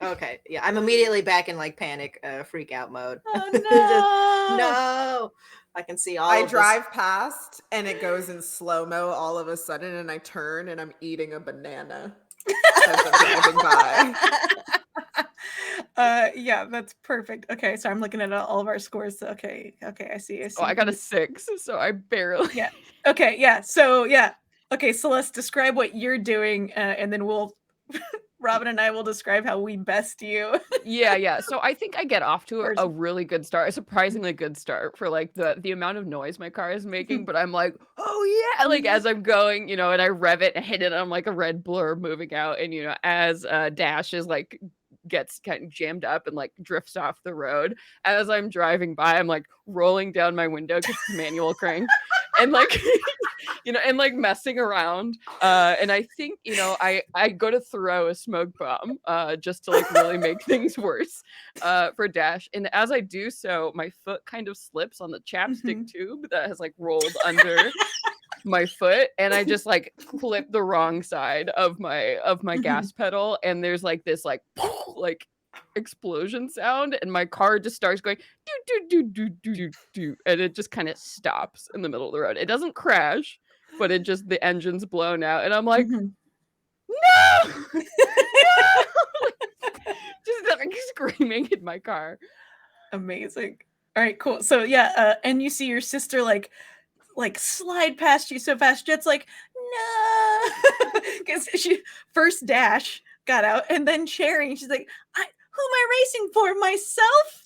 Okay. Yeah. I'm immediately back in panic, freak out mode. Oh no. No. I can see all I drive past and it goes in slow-mo all of a sudden and I turn and I'm eating a banana as I'm driving by. Yeah, that's perfect. Okay, so I'm looking at all of our scores. Okay, I see. Oh, I got a 6, so I barely. Yeah. Okay, yeah. So okay, Celeste, describe what you're doing, and then Robin and I will describe how we best you. Yeah. So I think I get off to a really good start, a surprisingly good start for the amount of noise my car is making. But I'm like, oh yeah, as I'm going, and I rev it and hit it, I'm like a red blur moving out, and as Dash is gets kind of jammed up and drifts off the road. As I'm driving by, I'm rolling down my window because it's manual crank and and messing around. And I think, I go to throw a smoke bomb just to really make things worse for Dash. And as I do so, my foot kind of slips on the chapstick tube that has rolled under my foot, and I just clip the wrong side of my gas pedal, and there's this explosion sound, and my car just starts going do, and it just kind of stops in the middle of the road. It doesn't crash, but it just the engine's blown out, and I'm like, no, just screaming in my car. Amazing. All right, cool. So and you see your sister slide past you so fast. Jet's no, because she first Dash got out, and then Cherry, and she's like, who am I racing for? Myself?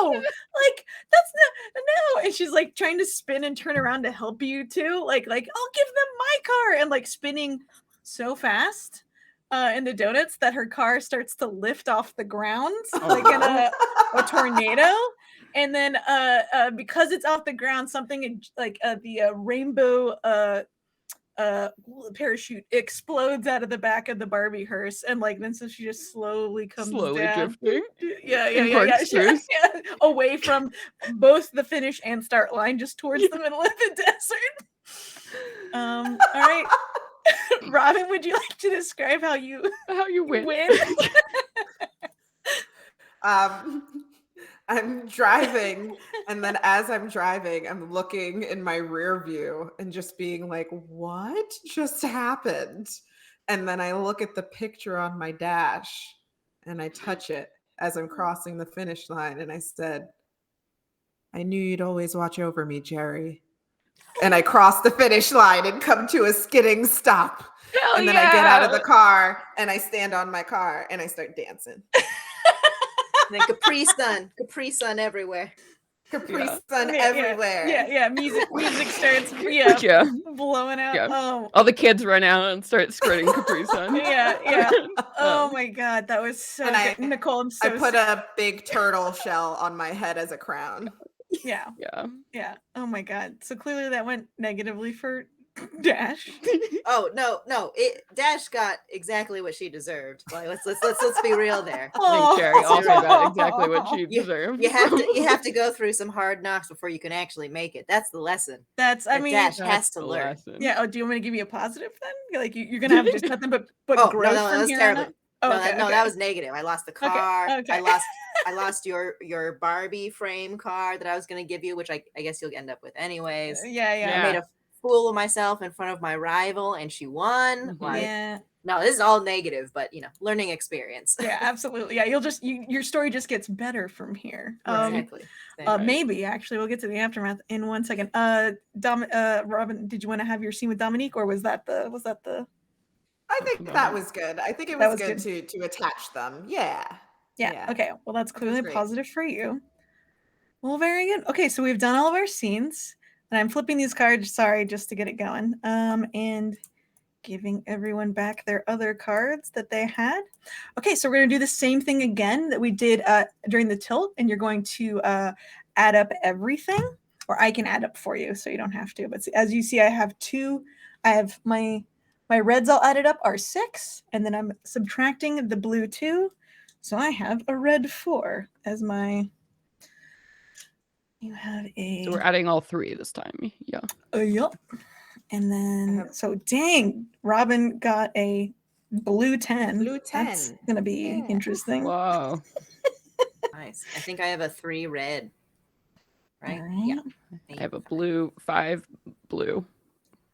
No, that's no. And she's trying to spin and turn around to help you too. I'll give them my car, and spinning so fast in the donuts that her car starts to lift off the ground Oh, like in no. a tornado. And then because it's off the ground, something like the rainbow parachute explodes out of the back of the Barbie hearse, and like then so she just slowly comes Slowly down. drifting. Yeah, in yeah. corkscrews. Yeah, away from both the finish and start line, just towards the middle of the desert. All right. Robin, would you like to describe how you win? I'm driving, and then as I'm driving, I'm looking in my rear view and just being like, what just happened? And then I look at the picture on my dash and I touch it as I'm crossing the finish line. And I said, I knew you'd always watch over me, Jerry. And I cross the finish line and come to a skidding stop. Hell And then yeah! I get out of the car and I stand on my car and I start dancing. And then Capri Sun everywhere. Capri Sun everywhere. Yeah. Music starts blowing out. Yeah. Oh, All the kids run out and start squirting Capri Sun. yeah. Oh my god, that was so good. Nicole, I'm so I put a big turtle shell on my head as a crown. Yeah. Yeah. Oh my god. So clearly that went negatively for Dash. Oh no! Dash got exactly what she deserved. Like let's be real there. I think Cherry also got exactly what she deserved. You have to go through some hard knocks before you can actually make it. That's the lesson. Dash has to learn. Lesson. Yeah. Oh, do you want me to give you a positive then? Like you're gonna have just nothing but growth no, from that's here terrible. on out? Oh, okay, that was negative. I lost the car. Okay. I lost your Barbie frame car that I was gonna give you, which I guess you'll end up with anyways. Yeah. I made a fool of myself in front of my rival and she won. Yeah. No, this is all negative, but learning experience. Yeah, absolutely. Yeah, your story just gets better from here. Exactly. Maybe actually we'll get to the aftermath in 1 second. Robin, did you want to have your scene with Dominique, or was that the I think that was good. I think it was good to attach them. Yeah. Okay, well that's clearly positive for you. Well, very good. Okay, so we've done all of our scenes, and I'm flipping these cards, sorry, just to get it going. And giving everyone back their other cards that they had. Okay, so we're going to do the same thing again that we did during the tilt, and you're going to add up everything, or I can add up for you so you don't have to. But as you see, I have my reds all added up are 6, and then I'm subtracting the blue 2. So I have a red 4 as my... You have a... So we're adding all 3 this time. Yeah. Yep. And then, so dang, Robin got a blue 10. Blue 10. That's going to be interesting. Wow. Nice. I think I have a 3 red. Right? Yeah. I have a blue 5 blue.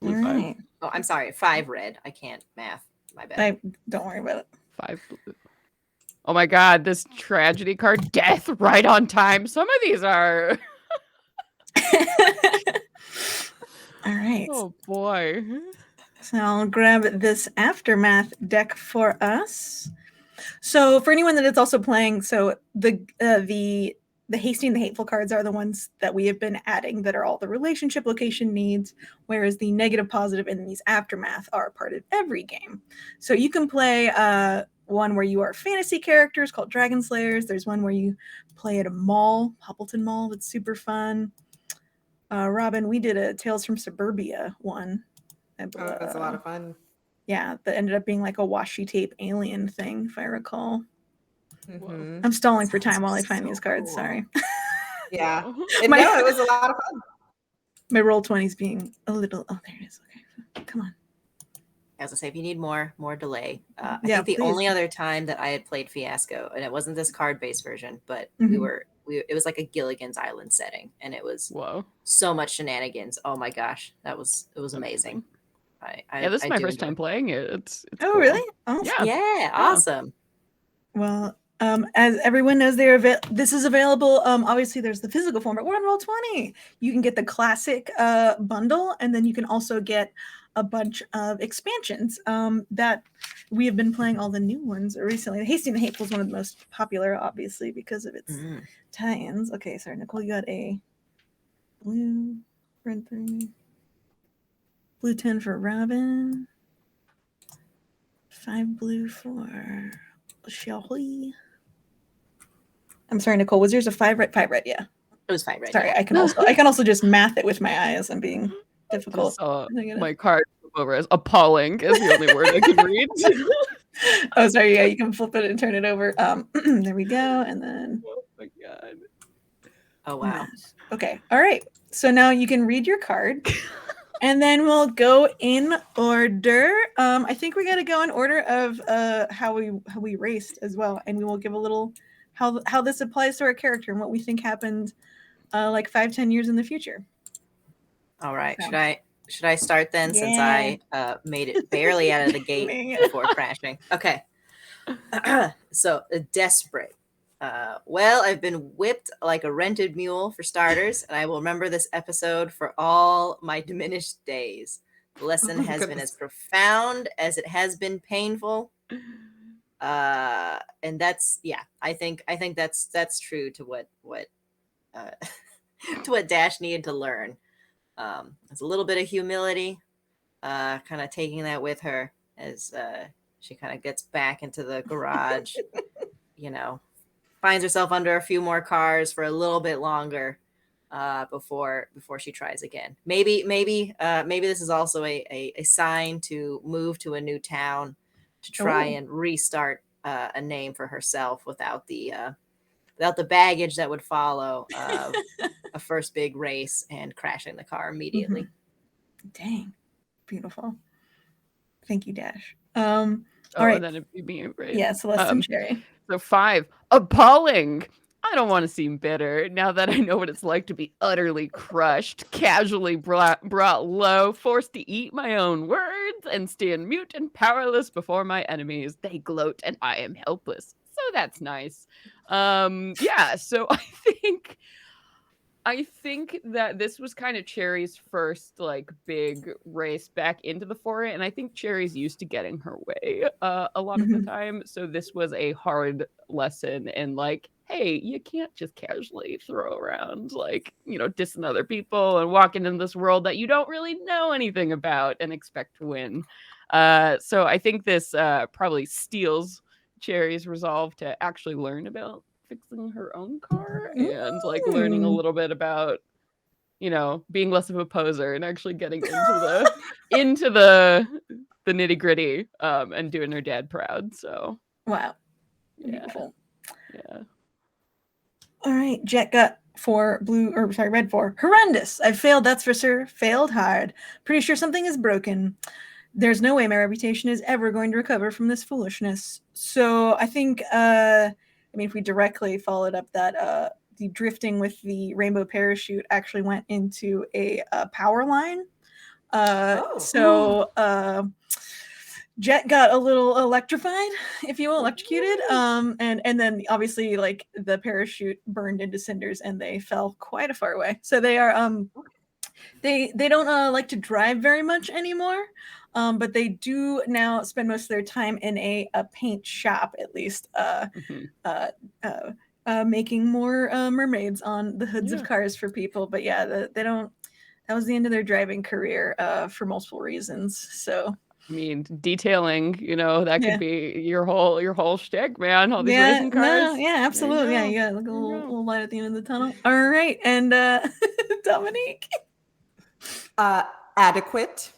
Blue 5. Right. Oh, I'm sorry. 5 red. I can't math. My bad. Don't worry about it. 5 blue. Oh my god, this tragedy card, death right on time. Some of these are... All right. Oh boy. So I'll grab this aftermath deck for us. So for anyone that is also playing, so the Hasty and the Hateful cards are the ones that we have been adding that are all the relationship location needs, whereas the negative, positive, and these aftermath are part of every game. So you can play one where you are fantasy characters called Dragon Slayers. There's one where you play at a mall, Poppleton Mall. That's super fun. Robin, we did a Tales from Suburbia one. That's a lot of fun. Yeah, that ended up being like a washi tape alien thing, if I recall. Mm-hmm. I'm stalling for time while I find these cards. Cool. Sorry. Yeah. It was a lot of fun. My roll 20's being a little... Oh, there it is. Okay. Come on. As I say, if you need more delay. I Yeah, think the please. only other time that I had played Fiasco, and it wasn't this card-based version, but Mhm. it was like a Gilligan's Island setting, and it was Whoa. so much shenanigans. Oh my gosh, it was amazing. This is my first time playing it. It's Oh, cool. really? Oh, Yeah, awesome. Well, as everyone knows, this is available. Obviously, there's the physical form, but we're on Roll20. You can get the classic bundle, and then you can also get a bunch of expansions that we have been playing all the new ones recently. The Hasty and the Hateful is one of the most popular, obviously, because of its tie-ins. Okay, sorry, Nicole, you got a blue, red 3, blue 10 for Robin. 5 blue for Shelly. I'm sorry, Nicole. Was yours a 5 red? 5 red, yeah. It was 5 red. Sorry, yeah. I can also just math it with my eyes. I'm being difficult. Just saw my card flip over as appalling is the only word I can read. Oh, sorry. Yeah, you can flip it and turn it over. There we go. And then. Oh my god. Oh wow. Okay. All right. So now you can read your card. And then we'll go in order. I think we got to go in order of how we raced as well, and we will give a little how this applies to our character and what we think happened like 5-10 years in the future. All right. Should I start then, since I made it barely out of the gate before crashing? Okay. So desperate. Well, I've been whipped like a rented mule, for starters, and I will remember this episode for all my diminished days. The lesson has been as profound as it has been painful. And that's, I think that's true to what to what Dash needed to learn. It's a little bit of humility, kind of taking that with her as she kind of gets back into the garage, finds herself under a few more cars for a little bit longer before she tries again. Maybe this is also a sign to move to a new town to try and restart a name for herself without the baggage that would follow a first big race and crashing the car immediately. Dang, beautiful. Thank you, Dash. All right, then it'd be me, right? Yeah, Celeste and Cherry. So 5, appalling. I don't want to seem bitter now that I know what it's like to be utterly crushed, casually brought low, forced to eat my own words and stand mute and powerless before my enemies. They gloat and I am helpless. So that's nice. So I think that this was kind of Cherry's first big race back into the foray, and I think Cherry's used to getting her way a lot of the time. So this was a hard lesson in hey, you can't just casually throw around dissing other people and walk into this world that you don't really know anything about and expect to win. So I think this probably steals Cherry's resolve to actually learn about fixing her own car and learning a little bit about being less of a poser and actually getting into the nitty gritty and doing her dad proud. So wow, beautiful. Yeah. All right, Jet got red 4 horrendous. I failed, that's for sure. Failed hard. Pretty sure something is broken. There's no way my reputation is ever going to recover from this foolishness. So I think if we directly followed up that the drifting with the rainbow parachute actually went into a power line. Jet got a little electrified, if you will, electrocuted. And then obviously the parachute burned into cinders and they fell quite a far away. So they are they don't like to drive very much anymore. But they do now spend most of their time in a paint shop, at least, making more mermaids on the hoods of cars for people. But yeah, they don't. That was the end of their driving career for multiple reasons. So I mean, detailing, that could be your whole shtick, man. All these racing cars. Absolutely. Yeah, you got a little light at the end of the tunnel. All right, and Dominique. Adequate.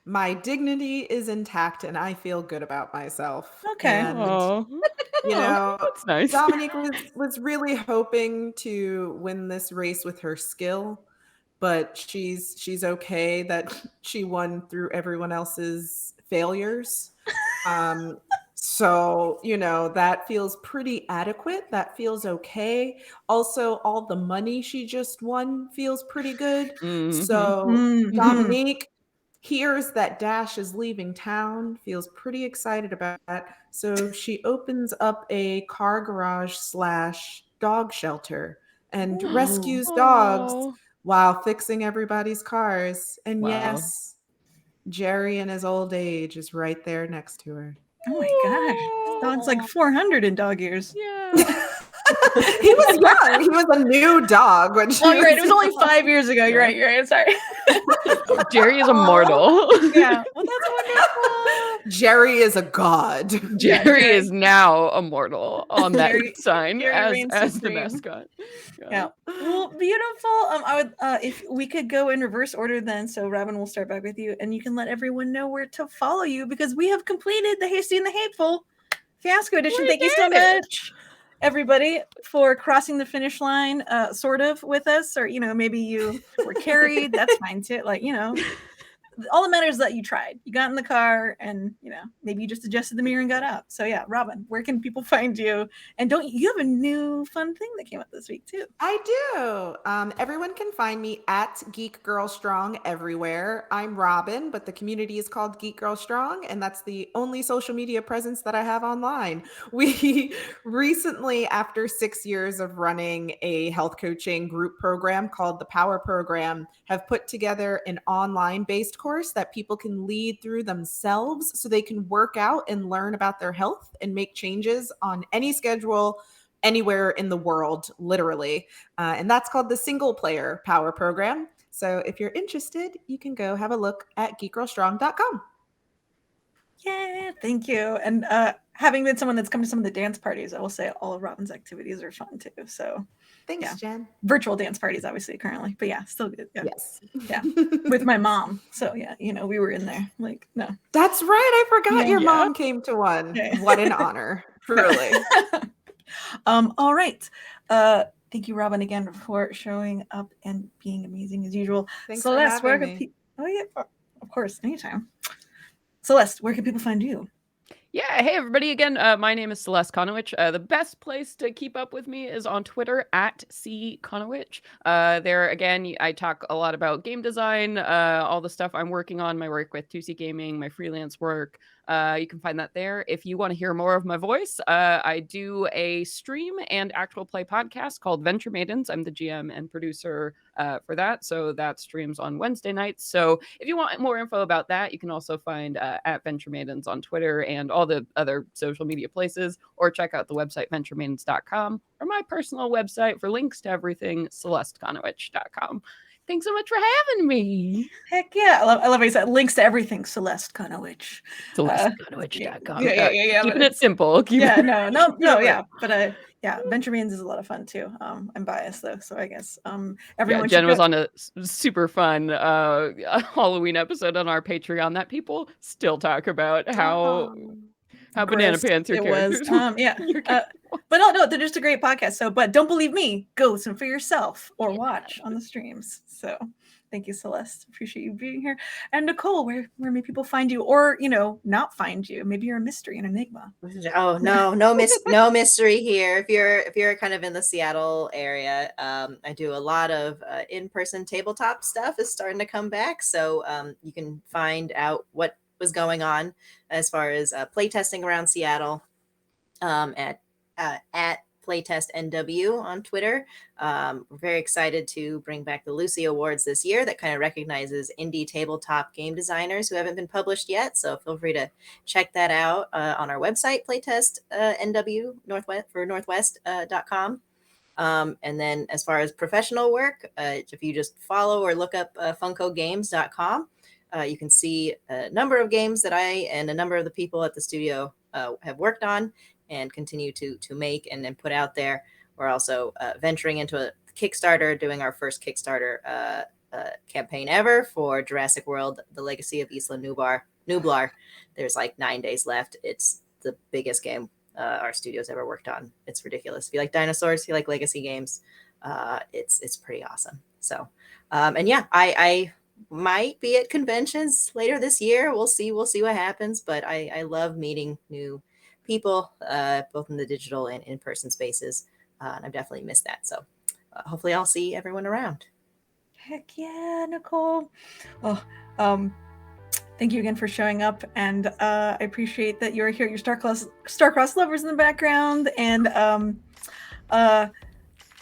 My dignity is intact and I feel good about myself. Okay. And, that's nice. Dominique was really hoping to win this race with her skill, but she's okay that she won through everyone else's failures. So, that feels pretty adequate. That feels okay. Also, all the money she just won feels pretty good. So Dominique hears that Dash is leaving town, feels pretty excited about that. So she opens up a car garage / dog shelter and rescues dogs while fixing everybody's cars. And yes, Jerry in his old age is right there next to her. Oh my gosh. This dog's 400 in dog years. Yeah. He was young. He was a new dog. You're right. It was only 5 years ago. You're right. Sorry. Jerry is immortal. Yeah. Well, that's wonderful. Jerry is a god. Jerry is now immortal on that sign Jerry reigns as the supreme. mascot. Yeah. Well, beautiful. I would if we could go in reverse order then. So Robin, we'll start back with you, and you can let everyone know where to follow you because we have completed the Hasty and the Hateful Fiasco edition. Thank you so much, everybody, for crossing the finish line, sort of with us, or maybe you were carried. That's fine too. Like all that matters is that you tried. You got in the car, and maybe you just adjusted the mirror and got out. So yeah, Robin, where can people find you? And don't you have a new fun thing that came out this week too? I do. Everyone can find me at Geek Girl Strong everywhere. I'm Robin, but the community is called Geek Girl Strong, and that's the only social media presence that I have online. We recently, after 6 years of running a health coaching group program called the Power Program, have put together an online-based course that people can lead through themselves so they can work out and learn about their health and make changes on any schedule anywhere in the world, literally. And that's called the Single Player Power Program. So if you're interested, you can go have a look at geekgirlstrong.com. Yeah, thank you. And having been someone that's come to some of the dance parties, I will say all of Robin's activities are fun too. So Thanks, Jen. Virtual dance parties, obviously, currently, but yeah, still good. Yeah. Yes. Yeah. With my mom. So yeah, we were in there. Like, no. That's right. I forgot your Yeah. mom came to one. Yeah. What an honor. Truly. All right. Thank you, Robin, again for showing up and being amazing as usual. Thanks Celeste, for having me. Oh yeah, of course, anytime. Celeste, where can people find you? Yeah, hey everybody again. My name is Celeste Conowich. The best place to keep up with me is on Twitter at @cconowich. There again, I talk a lot about game design, all the stuff I'm working on, my work with 2C Gaming, my freelance work. You can find that there. If you want to hear more of my voice, I do a stream and actual play podcast called Venture Maidens. I'm the GM and producer for that. So that streams on Wednesday nights. So if you want more info about that, you can also find at Venture Maidens on Twitter and all the other social media places, or check out the website venturemaidens.com or my personal website for links to everything, celesteconowich.com. Thanks so much for having me. Heck yeah. I love how you said links to everything, Celeste Conowich. celesteconowich.com. Yeah. Keeping it simple. Yeah. But Venture Maidens is a lot of fun too. I'm biased though, so I guess everyone. Jen was on a super fun Halloween episode on our Patreon that people still talk about how banana pants your characters. But no, they're just a great podcast. So, but don't believe me, go listen for yourself or watch on the streams. So, thank you, Celeste. Appreciate you being here. And Nicole, where may people find you, or not find you? Maybe you're a mystery, an enigma. Oh no mystery here. If you're kind of in the Seattle area, I do a lot of in-person tabletop stuff is starting to come back. So you can find out what was going on as far as playtesting around Seattle at Playtest NW on Twitter. We're very excited to bring back the Lucy Awards this year that kind of recognizes indie tabletop game designers who haven't been published yet. So feel free to check that out on our website, Playtest NW Northwest.com. And then as far as professional work, if you just follow or look up funkogames.com, you can see a number of games that I and a number of the people at the studio have worked on and continue to make and then put out there. We're also venturing into a Kickstarter, doing our first Kickstarter campaign ever for Jurassic World, The Legacy of Isla Nublar. There's like 9 days left. It's the biggest game our studio's ever worked on. It's ridiculous. If you like dinosaurs, if you like legacy games, it's pretty awesome. So, and yeah, I might be at conventions later this year. We'll see what happens, but I love meeting new people, both in the digital and in-person spaces. And I've definitely missed that. So hopefully I'll see everyone around. Heck yeah, Nicole. Oh, thank you again for showing up. And I appreciate that you're here. Your Star-Crossed lovers in the background. And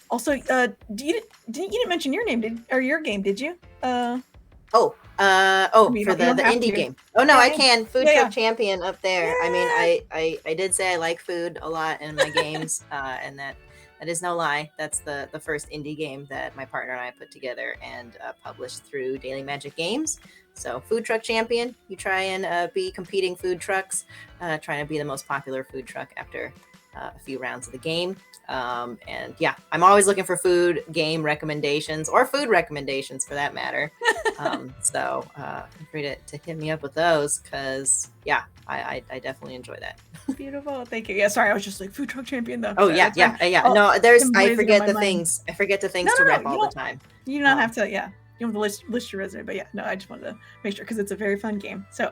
also, you didn't mention your name, or your game, did you? For the indie game. Oh no, I can. Food Truck Champion up there. Yeah. I mean, I did say I like food a lot in my games, and that That is no lie. That's the first indie game that my partner and I put together and published through Daily Magic Games. So Food Truck Champion, you try and be competing food trucks, trying to be the most popular food truck after a few rounds of the game. And yeah, I'm always looking for food game recommendations or food recommendations for that matter. So feel free to hit me up with those because yeah, I definitely enjoy that. Beautiful. Thank you. Yeah, sorry, I was just like Food Truck Champion though. Oh So yeah, that's yeah, fine. yeah. Oh, No, I forget on the my mind. things. I forget the things No, to no, rep no, all you the don't- time. You don't have to, yeah. You don't have to list your resume, but yeah, no, I just wanted to make sure because it's a very fun game. So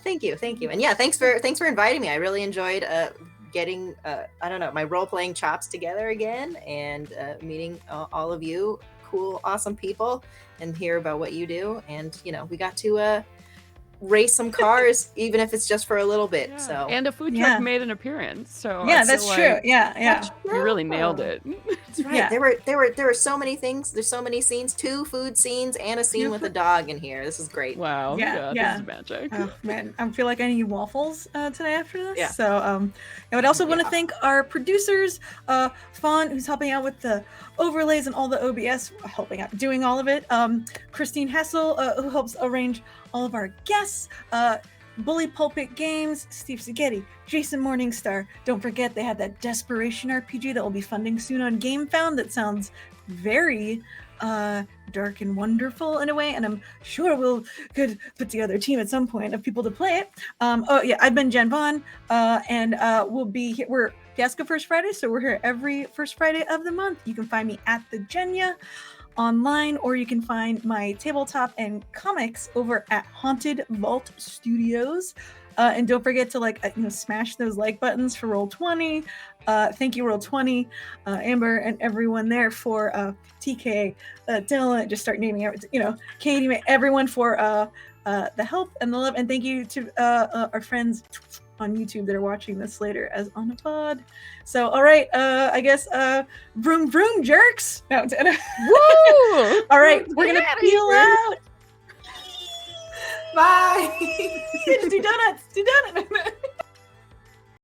Thank you, and yeah, thanks for inviting me. I really enjoyed getting I don't know, my role playing chops together again and meeting all of you cool, awesome people and hear about what you do. And you know, we got to race some cars, even if it's just for a little bit. Yeah. So And a food Yeah. truck made an appearance. So yeah, I that's feel true. like Yeah. you really nailed it. that's right. Yeah. There were so many things. There's so many scenes, 2 food scenes and a scene Two with a dog in here. This is great. Wow. Yeah, This is magic. Oh man, I feel like I need waffles today after this. Yeah. So I would also want to Yeah. thank our producers, Fawn, who's helping out with the overlays and all the OBS, helping out doing all of it. Kristine Hassell, who helps arrange all of our guests. Bully Pulpit Games, Steve Seghetti, Jason Morningstar. Don't forget they have that Desperation RPG that will be funding soon on GameFound. That sounds very dark and wonderful in a way, and I'm sure could put together a team at some point of people to play it. I've been Jen Vaughn, and we'll be here. We're Fiasco First Friday, so we're here every first Friday of the month. You can find me at the Genya online, or you can find my tabletop and comics over at Haunted Vault Studios. And don't forget to smash those like buttons for Roll20. Thank you, Roll20, Amber, and everyone there for TK, Dylan. Just start naming Katie, everyone for the help and the love. And thank you to our friends on YouTube that are watching this later as on a pod. So, all right, I guess vroom vroom jerks. No, Woo! all right, we're gonna Get outta peel here. out. Bye. Just do donuts. Do donuts.